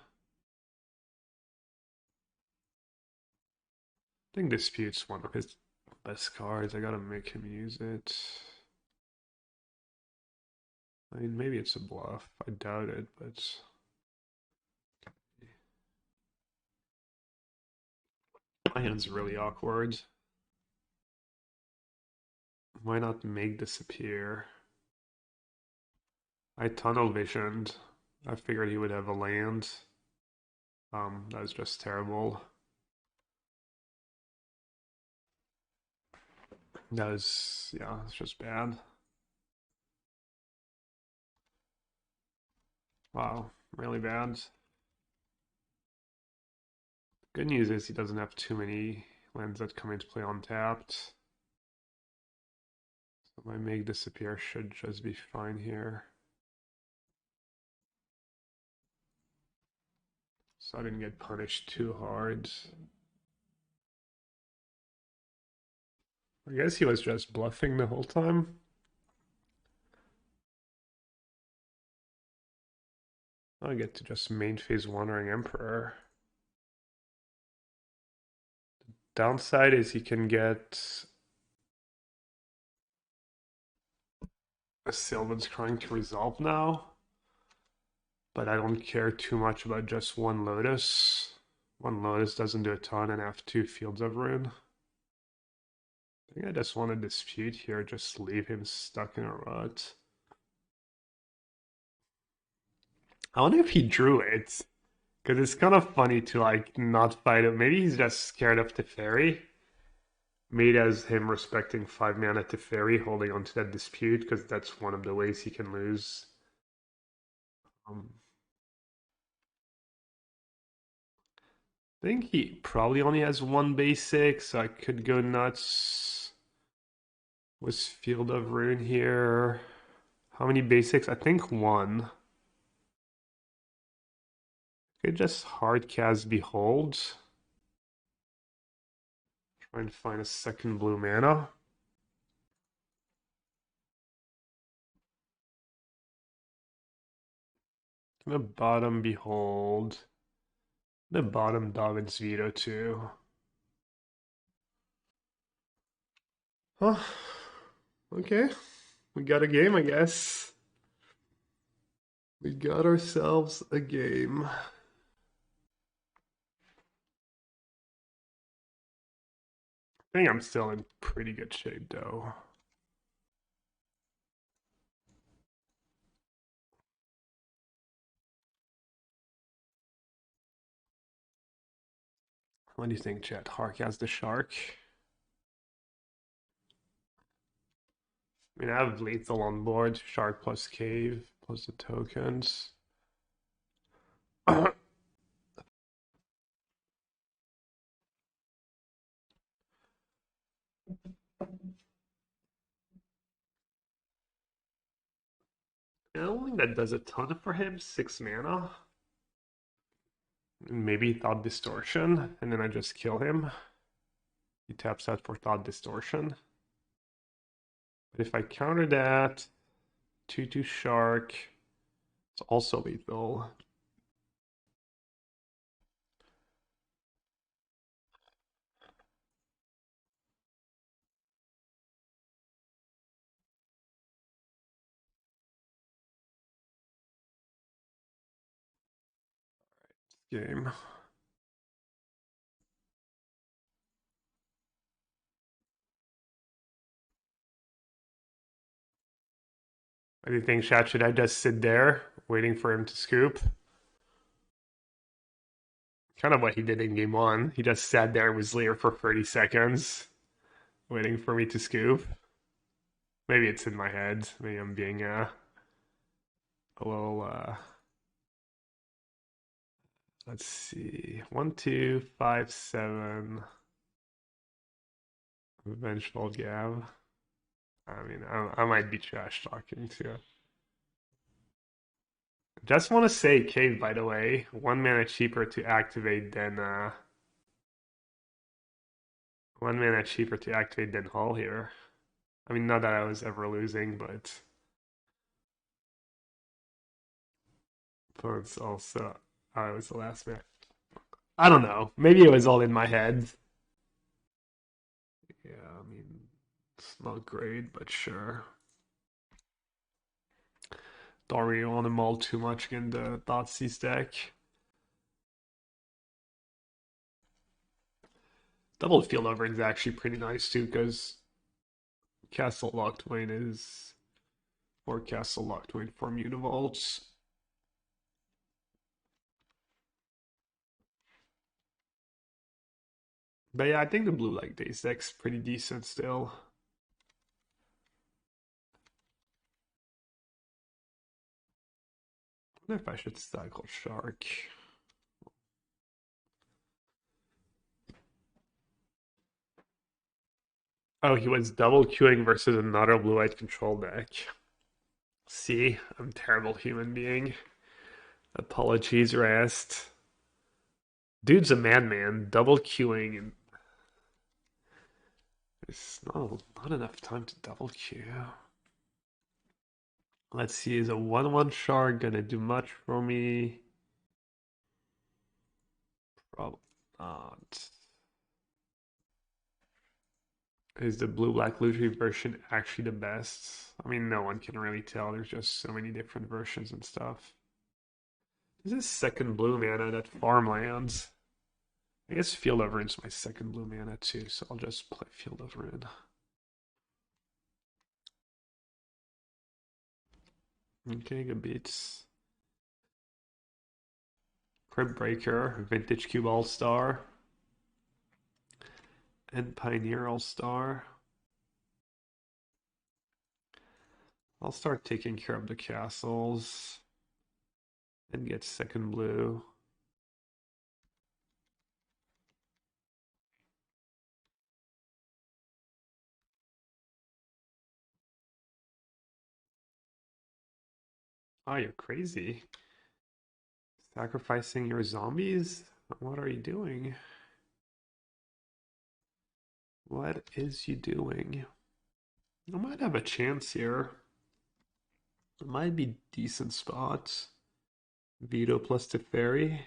I think Dispute's one of his best cards. I gotta make him use it. I mean, maybe it's a bluff. I doubt it, but... my hand's really awkward. Why not make this appear? I tunnel visioned. I figured he would have a land. That was just terrible. That was, yeah, it's just bad. Wow, really bad. Good news is he doesn't have too many lands that come into play untapped. So my make disappear should just be fine here. So I didn't get punished too hard. I guess he was just bluffing the whole time. I get to just main phase Wandering Emperor. The downside is he can get a Sylvan's Crying to resolve now. But I don't care too much about just one Lotus. One Lotus doesn't do a ton, and I have 2 Fields of Ruin. I think I just want to Dispute here, just leave him stuck in a rut. I wonder if he drew it. Because it's kind of funny to like not fight him. Maybe he's just scared of Teferi. Made as him respecting 5 mana Teferi, holding on to that Dispute, because that's one of the ways he can lose. I think he probably only has 1 basic, so I could go nuts with Field of Ruin here. How many basics? I think 1. Could just hardcast Behold. Try and find a second blue mana. The bottom Behold. The bottom Dovin's Veto too. Huh. Okay, we got a game, I guess. We got ourselves a game. I think I'm still in pretty good shape, though. What do you think, chat? Hark has the shark. I mean, I have lethal on board. Shark plus cave plus the tokens. I don't think that does a ton for him. 6 mana. Maybe Thought Distortion, and then I just kill him. He taps out for Thought Distortion. But if I counter that, 2/2 Shark, it's also lethal. Game. What do you think, chat? Should I just sit there waiting for him to scoop? Kind of what he did in game 1. He just sat there with Lear for 30 seconds, waiting for me to scoop. Maybe it's in my head. Maybe I'm being a little. Let's see. 1, 2, 5, 7. Vengeful Gav. I mean, I might be trash talking too. Just want to say, Cave, by the way, 1 mana cheaper to activate than 1 mana cheaper to activate than Hull here. I mean, not that I was ever losing, but it's also I was the last man. I don't know. Maybe it was all in my head. Yeah, I mean, it's not great, but sure. Don't really want to mull too much in the Thoughtseize deck. Double Field Over is actually pretty nice too, because Castle Locked-Twain is, or Castle Locked-Twain for Mutavaults. But yeah, I think the blue like Days deck's pretty decent still. I wonder if I should cycle Shark. Oh, he was double queuing versus another blue-white control deck. See, I'm a terrible human being. Apologies, Rest. Dude's a madman, double queuing, and there's not enough time to double queue. Let's see, is a 1/1 Shark gonna do much for me? Probably not. Is the blue-black Luigi version actually the best? I mean, no one can really tell. There's just so many different versions and stuff. This is second blue mana that farmlands. I guess Field Over is my second blue mana too, so I'll just play Field Over in. Okay, good beats. Crib Breaker, Vintage Cube All-Star, and Pioneer All-Star. I'll start taking care of the castles and get second blue. Oh, you're crazy. Sacrificing your zombies? What are you doing? What is you doing? I might have a chance here. It might be decent spots. Veto plus Teferi.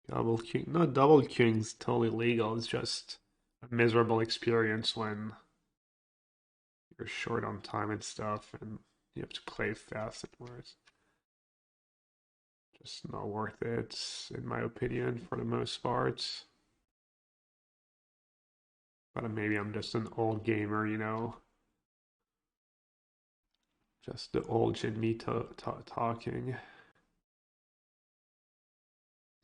Double queuing. No, double queuing's totally legal. It's just a miserable experience when you're short on time and stuff, and you have to play fast and worse. Just not worth it, in my opinion, for the most part. But maybe I'm just an old gamer, you know. Just the old in me talking.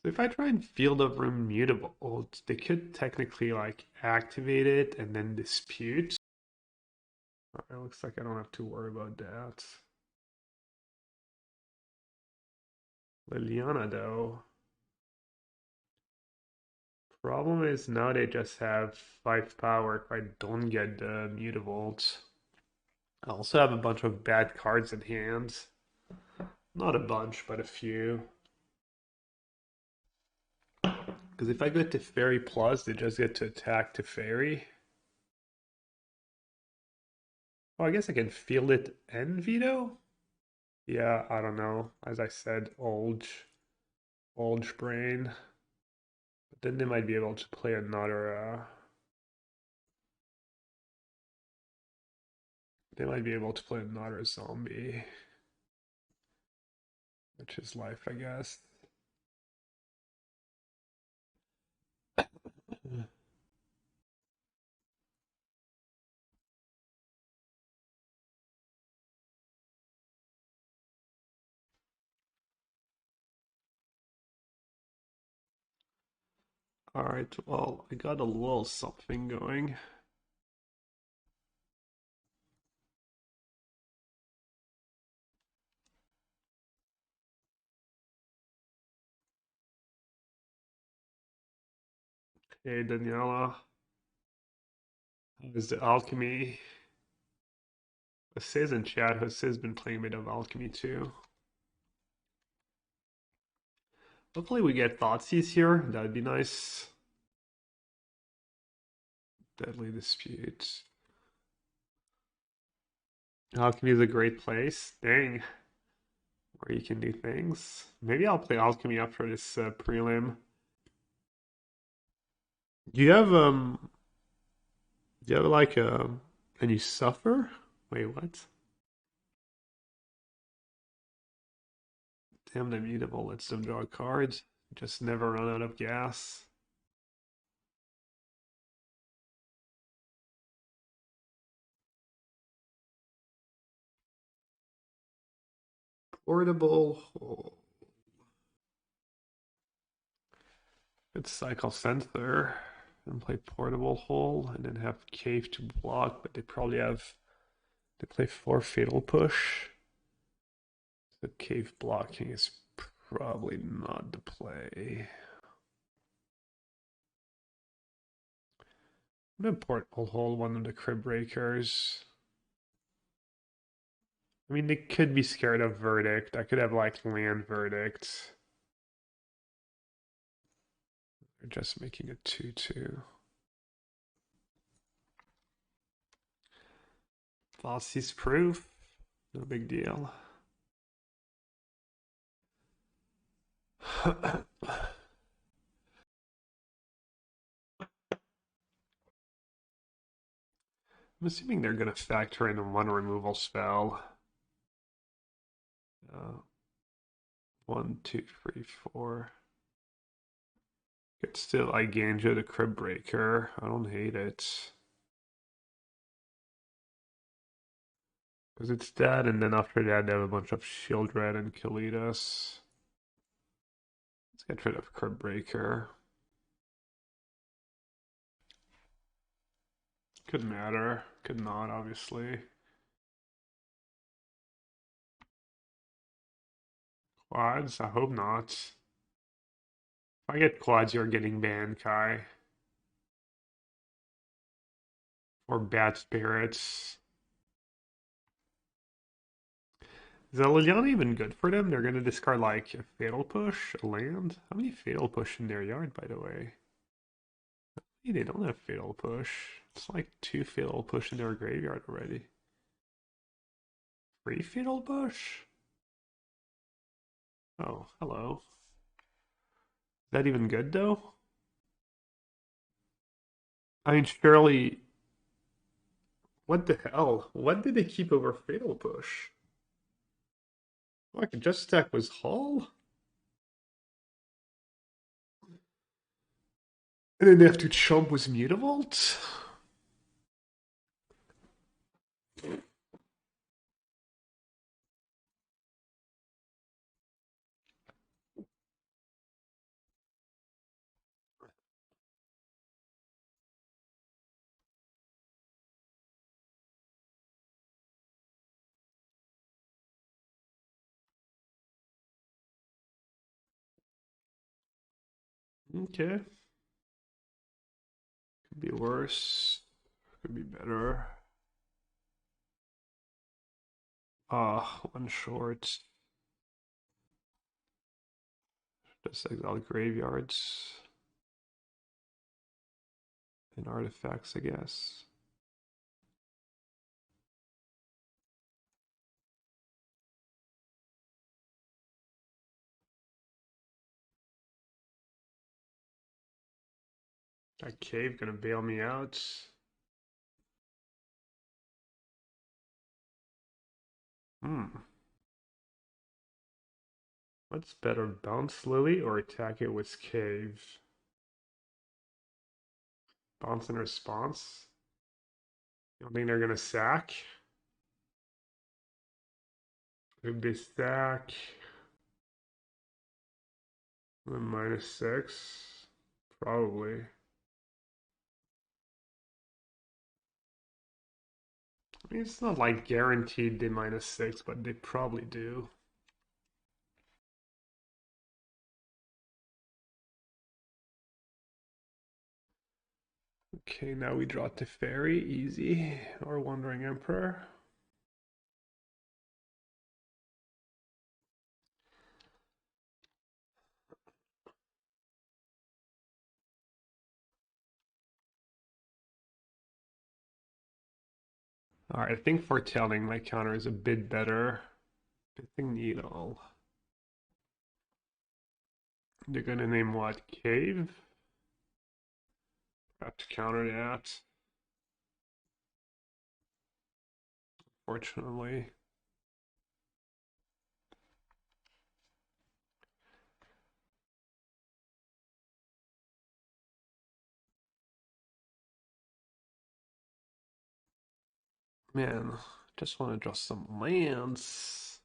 So if I try and Field of Room Mutable, they could technically like activate it and then dispute. Alright, looks like I don't have to worry about that. Liliana though. Problem is now they just have 5 power if I don't get the Mutavault. I also have a bunch of bad cards in hand. Not a bunch, but a few. Because if I go to Teferi Plus, they just get to attack Teferi. Oh, I guess I can field it and veto? Yeah, I don't know. As I said, old brain. But then they might be able to play another they might be able to play another zombie. Which is life, I guess. Alright, well, I got a little something going. Hey, Daniela. How's the alchemy? Jose's in chat. Jose's been playing a bit of alchemy too. Hopefully we get Thoughtseize here. That'd be nice. Deadly Dispute. Alchemy is a great place. Dang. Where you can do things. Maybe I'll play alchemy after this prelim. Do you have like and you suffer? Wait, what? Damn the mutable lets them draw cards. Just never run out of gas. Portable hole. Could cycle Censor and play Portable Hole and then have Cave to block, but they probably have they play 4 Fatal Push. So Cave blocking is probably not the play. I'm gonna Portable Hole one of the Crib Breakers. I mean, they could be scared of Verdict. I could have like Land Verdict. They're just making a 2/2. Thoughtseize proof. No big deal. I'm assuming they're going to factor in a 1 removal spell. 1, 2, 3, 4. It's still Eiganjo the Crib Breaker. I don't hate it. Because it's that, and then after that they have a bunch of Shield Red and Kalidas. Let's get rid of Crib Breaker. Could matter, could not, obviously. Quads? I hope not. If I get quads, you're getting banned, Kai. Or Bad Spirits. Is Liliana even good for them? They're gonna discard like a Fatal Push, a land? How many Fatal Push in their yard, by the way? They don't have Fatal Push. It's like 2 Fatal Push in their graveyard already. 3 Fatal Push? Oh, hello. Is that even good though? I mean, surely. What the hell? What did they keep over Fatal Push? Oh, I could just stack was Hull? And then they have to chump with Mutavault? Okay. Could be worse. Could be better. One short. Just exile graveyards. And artifacts, I guess. That cave gonna bail me out. What's better, bounce Lily or attack it with cave? Bounce in response? You don't think they're gonna sack? Could they stack? Then -6? Probably. I mean, it's not like guaranteed they -6, but they probably do. Okay, now we draw Teferi, easy, or Wandering Emperor. Alright, I think foretelling my counter is a bit better. Pithing Needle. They're gonna name what? Cave? Have to counter that. Fortunately. Man, just want to draw some lands.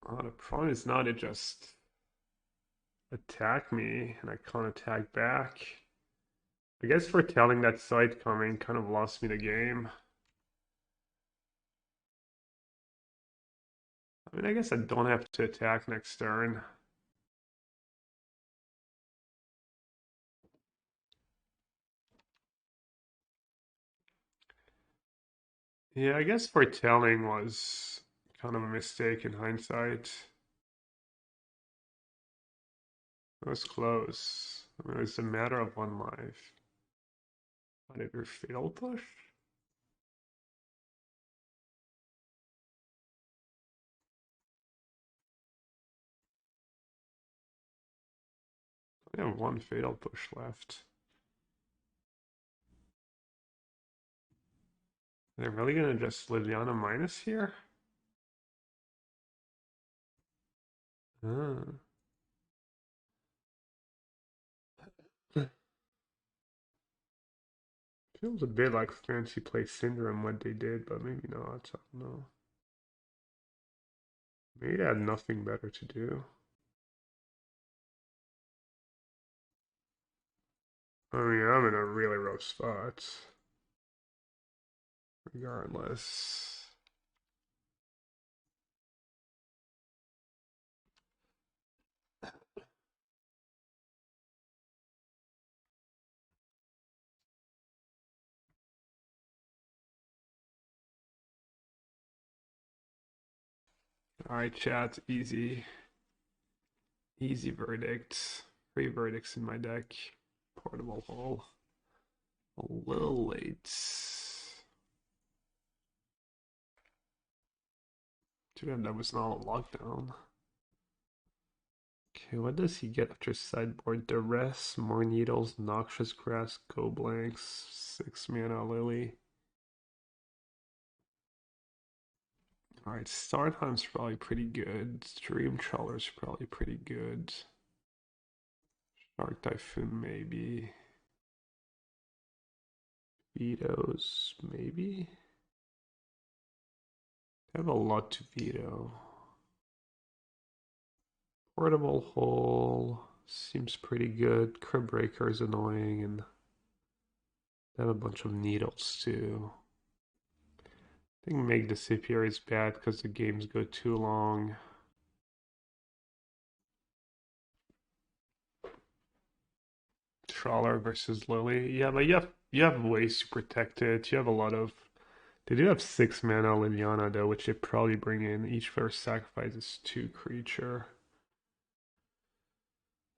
The problem is now they just attack me and I can't attack back. I guess foretelling that side coming kind of lost me the game. I mean, I guess I don't have to attack next turn. Yeah, I guess foretelling was kind of a mistake in hindsight. It was close. I mean, it was a matter of one life. But did we fatal push? I have one fatal push left. They're really gonna just Liliana minus here? Ah. Feels a bit like Fancy Play Syndrome what they did, but maybe not. I don't know. Maybe they had nothing better to do. I mean, I'm in a really rough spot. Regardless. Alright, chat, easy. Easy verdict. 3 verdicts in my deck. Portable hole. A little late. Too bad that was not a lockdown. Okay, what does he get after sideboard? Duress, more needles, noxious grass, go blanks, 6 mana lily. Alright, Starnheim's probably pretty good. Dream Trawler's probably pretty good. Shark Typhoon maybe. Veto's maybe. I have a lot to veto. Portable Hole seems pretty good. Crib Breaker is annoying, and I have a bunch of needles too. I think Make the CPR is bad because the games go too long. Trawler versus Lily. Yeah, but you have ways to protect it. You have a lot of. They do have 6 mana Liliana though, which they probably bring in. Each first sacrifice is 2 creature.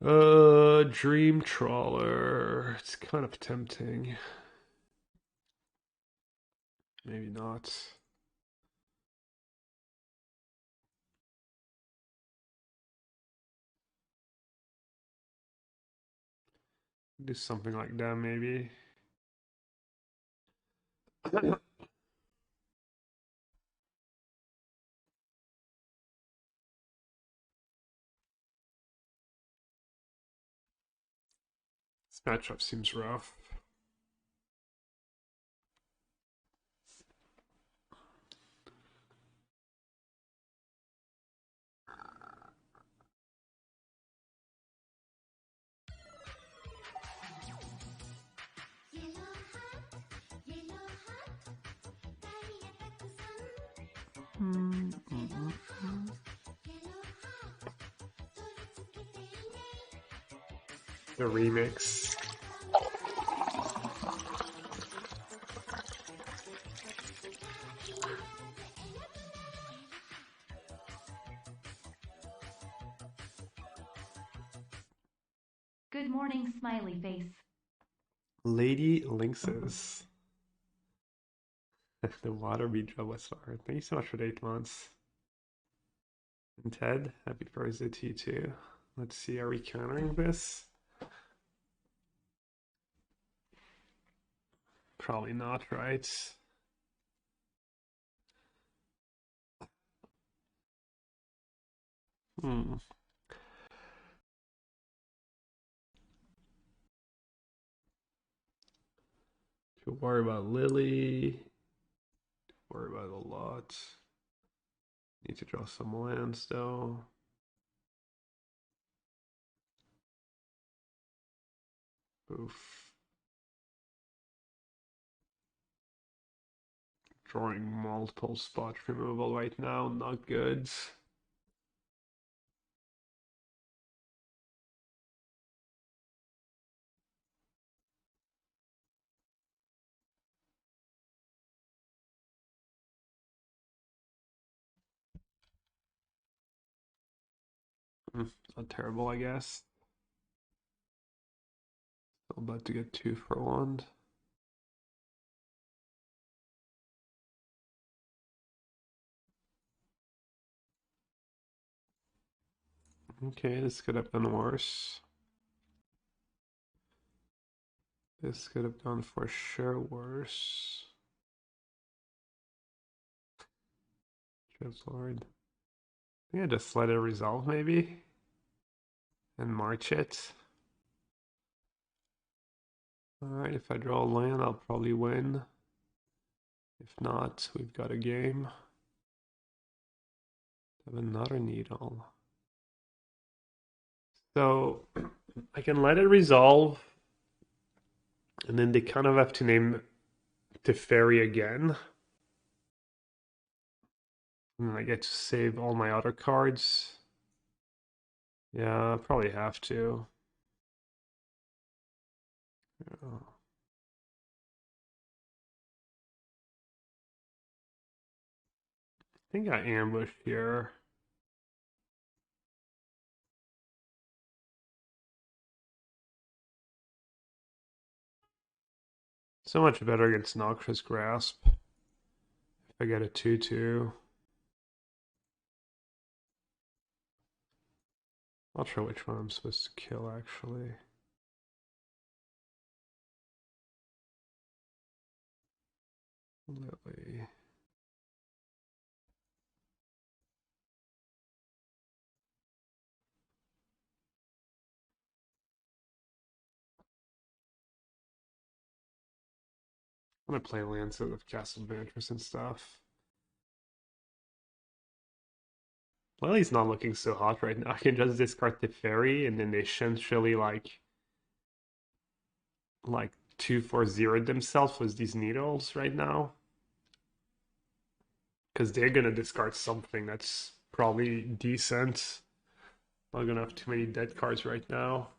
Dream Trawler. It's kind of tempting. Maybe not. Do something like that maybe. This matchup seems rough. The remix. Good morning, smiley face. Lady Lynxes. The water beat job was hard. Thank you so much for the 8 months. And Ted, happy birthday to you too. Let's see, are we countering this? Probably not, right? Hmm. To worry about Lily. Worry about a lot. Need to draw some lands though. Oof. Drawing multiple spot removal right now, not good. Not terrible, I guess. Still about to get 2 for 1. Okay, this could have been worse. This could have gone for sure worse. Lord. I think I just let it resolve maybe. And march it. Alright, if I draw a land, I'll probably win. If not, we've got a game. Have another needle. So I can let it resolve. And then they kind of have to name Teferi again. And I get to save all my other cards. Yeah, I probably have to. Yeah. I think I ambushed here. So much better against Noxious Grasp. If I get a 2-2. Not sure which one I'm supposed to kill, actually. Lily. I'm gonna play Lancet with Castle Vantress and stuff. Lily's not looking so hot right now. I can just discard Teferi and then they essentially like 2-4-0 themselves with these needles right now. Because they're gonna discard something that's probably decent. Not gonna have too many dead cards right now.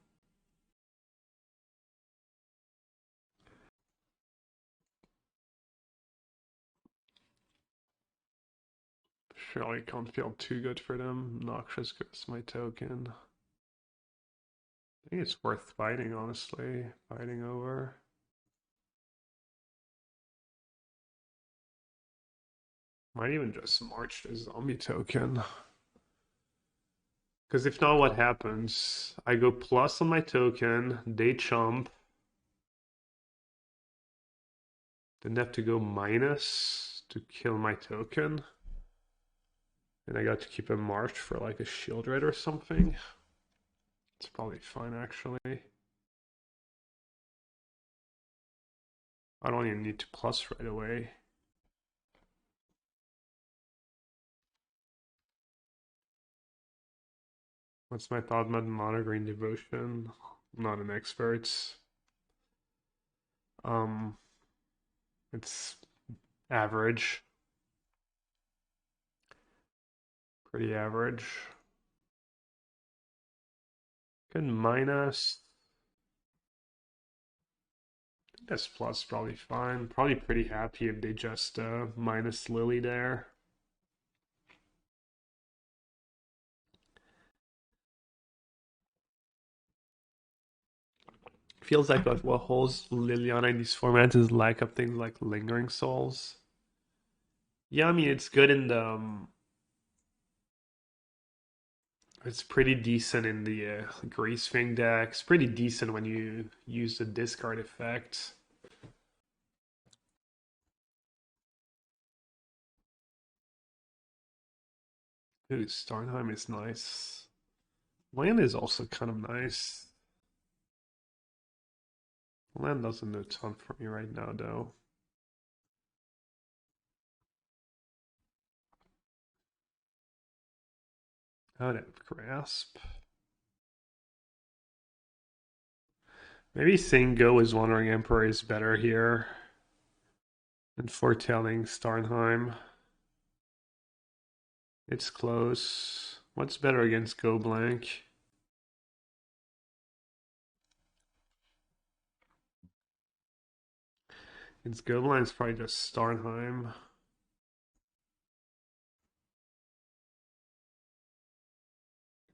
Surely can't feel too good for them. Noxious goes my token. I think it's worth fighting, honestly. Fighting over. Might even just march the zombie token. Because if not, what happens? I go plus on my token, they chump. Then they have to go minus to kill my token. And I got to keep a march for like a shield raid or something. It's probably fine, actually. I don't even need to plus right away. What's my thought about Mono Green Devotion? I'm not an expert. It's average. Pretty average. Good minus. S plus probably fine. Probably pretty happy if they just minus Lily there. Feels like what holds Liliana in these formats is lack of things like Lingering Souls. Yeah, I mean it's good in the it's pretty decent in the Grease Fang deck. It's pretty decent when you use the discard effect. Ooh, Starnheim is nice. Land is also kind of nice. Land doesn't do a ton for me right now, though. Out of grasp. Maybe saying Go is Wandering Emperor is better here than foretelling Starnheim. It's close. What's better against Go Blank? Against Go Blank, it's probably just Starnheim.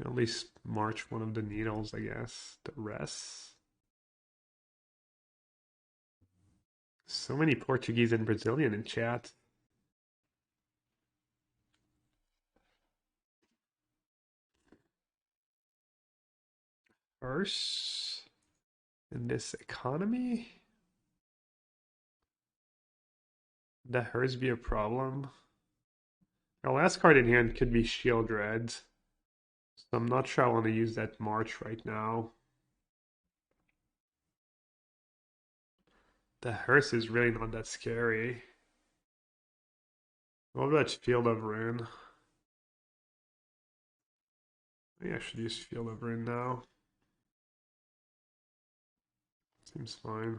At least march one of the needles, I guess. The rest. So many Portuguese and Brazilian in chat. First, in this economy? That hers be a problem? Our last card in hand could be Shield Red. So I'm not sure I want to use that March right now. The hearse is really not that scary. What about Field of Ruin? Maybe I should use Field of Ruin now. Seems fine.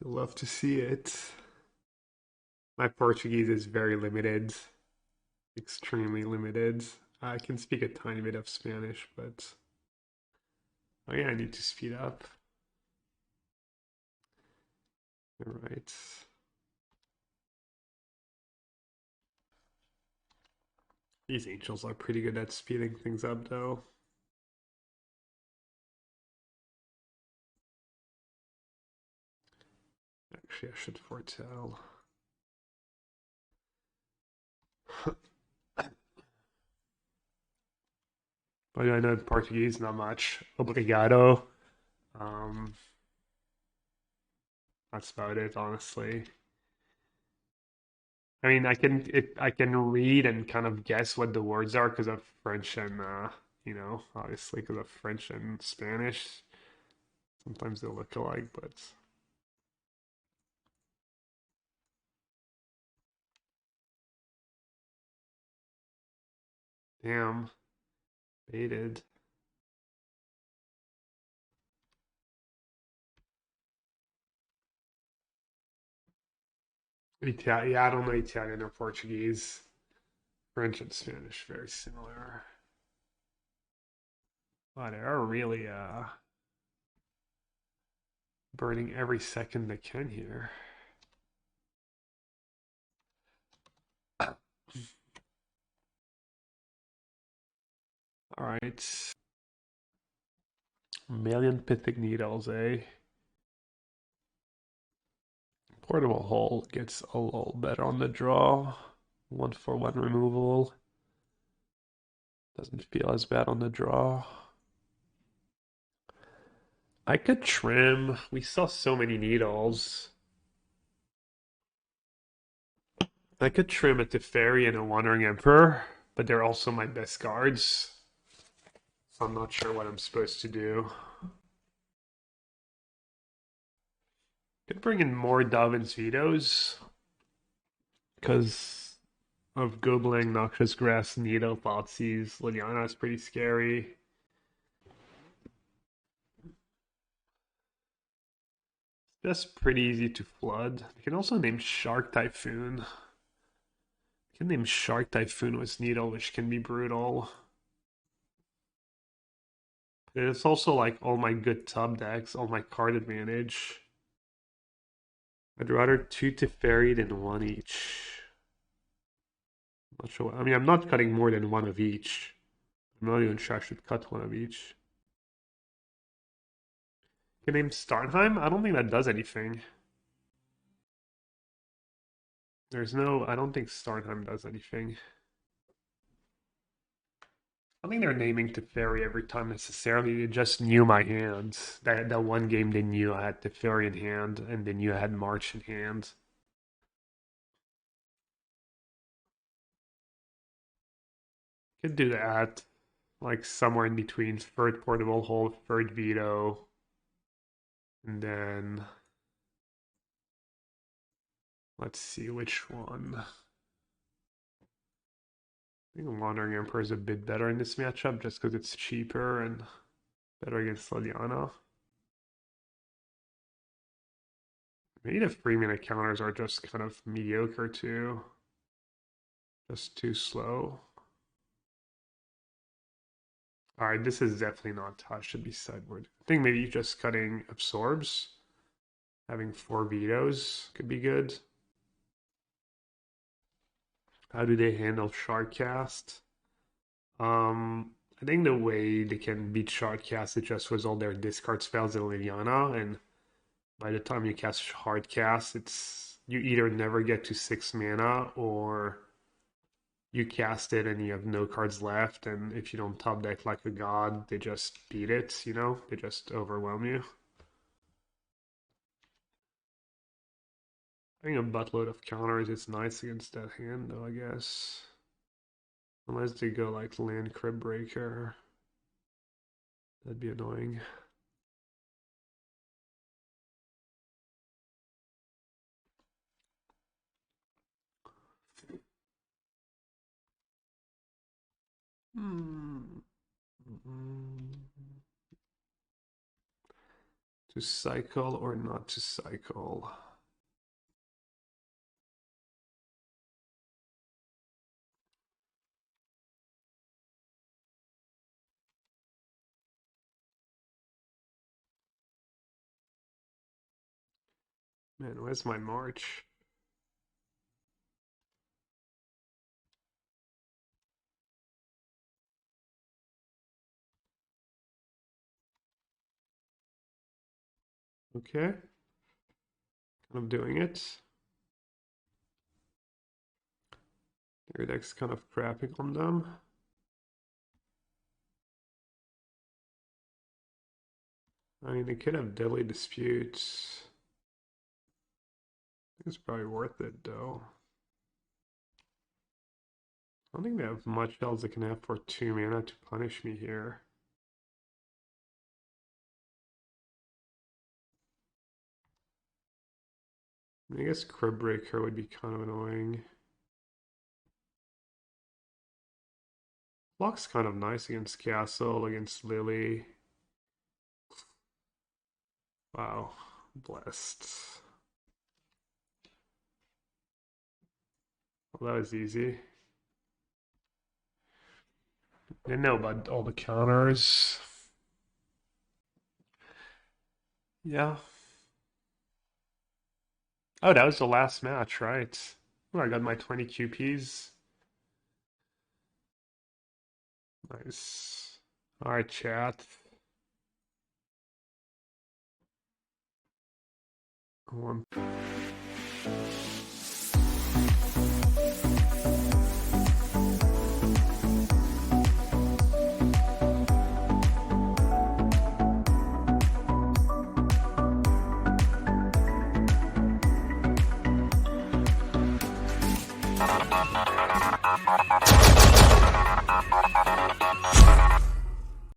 You'll love to see it. My Portuguese is very limited. Extremely limited. I can speak a tiny bit of Spanish, but oh yeah, I need to speed up. All right. These angels are pretty good at speeding things up, though. Actually, I should foretell. But I know Portuguese, not much. Obrigado. Um, that's about it, honestly. I mean, I can read and kind of guess what the words are because of French and you know, obviously because of French and Spanish. Sometimes they look alike, but damn, baited. Yeah, I don't know Italian or Portuguese. French and Spanish very similar. But they are really burning every second they can here. All right. Million Pythic Needles, eh? Portable Hole gets a little better on the draw. 1/1 removal. Doesn't feel as bad on the draw. I could trim. We saw so many needles. I could trim a Teferi and a Wandering Emperor, but they're also my best cards. So I'm not sure what I'm supposed to do. Could bring in more Dovin's Vetoes. Because of Googling Noxious Grass, Needle, Thoughtseize, Liliana is pretty scary. That's pretty easy to flood. You can also name Shark Typhoon. You can name Shark Typhoon with Needle, which can be brutal. But it's also like all my good tub decks, all my card advantage. I'd rather 2 Teferi than 1 each. Not sure. I mean, I'm not cutting more than 1 of each. I'm not even sure I should cut 1 of each. You can name Starnheim? I don't think that does anything. There's no... I don't think Starnheim does anything. I don't think they're naming Teferi every time necessarily. They just knew my hand. That one game they knew I had Teferi in hand, and they knew I had March in hand. Could do that. Like somewhere in between third Portable Hole, third Veto, and then let's see which one. I think Wandering Emperor is a bit better in this matchup just because it's cheaper and better against Liliana. Maybe the 3-minute counters are just kind of mediocre too. Just too slow. Alright, this is definitely not touch, should be sideboard. I think maybe just cutting absorbs. Having 4 vetoes could be good. How do they handle Shardcast? I think the way they can beat Shardcast is just with all their discard spells in Liliana, and by the time you cast Hardcast, it's you either never get to 6 mana or you cast it and you have no cards left, and if you don't top deck like a god, they just beat it, you know? They just overwhelm you. I think a buttload of counters is nice against that hand, though, I guess. Unless they go like Land Crib Breaker. That'd be annoying. To cycle or not to cycle? Man, where's my March? Okay. kind of doing it. Their deck's kind of crapping on them. I mean, they could have Deadly Disputes. I think it's probably worth it, though. I don't think they have much else they can have for 2 mana to punish me here. I guess Crib Breaker would be kind of annoying. Block's kind of nice against Castle, against Lily. Wow, blessed. Well, that was easy. Didn't know about all the counters. Yeah. Oh, that was the last match, right? Oh, I got my 20 QPs. Nice. Alright, chat. One.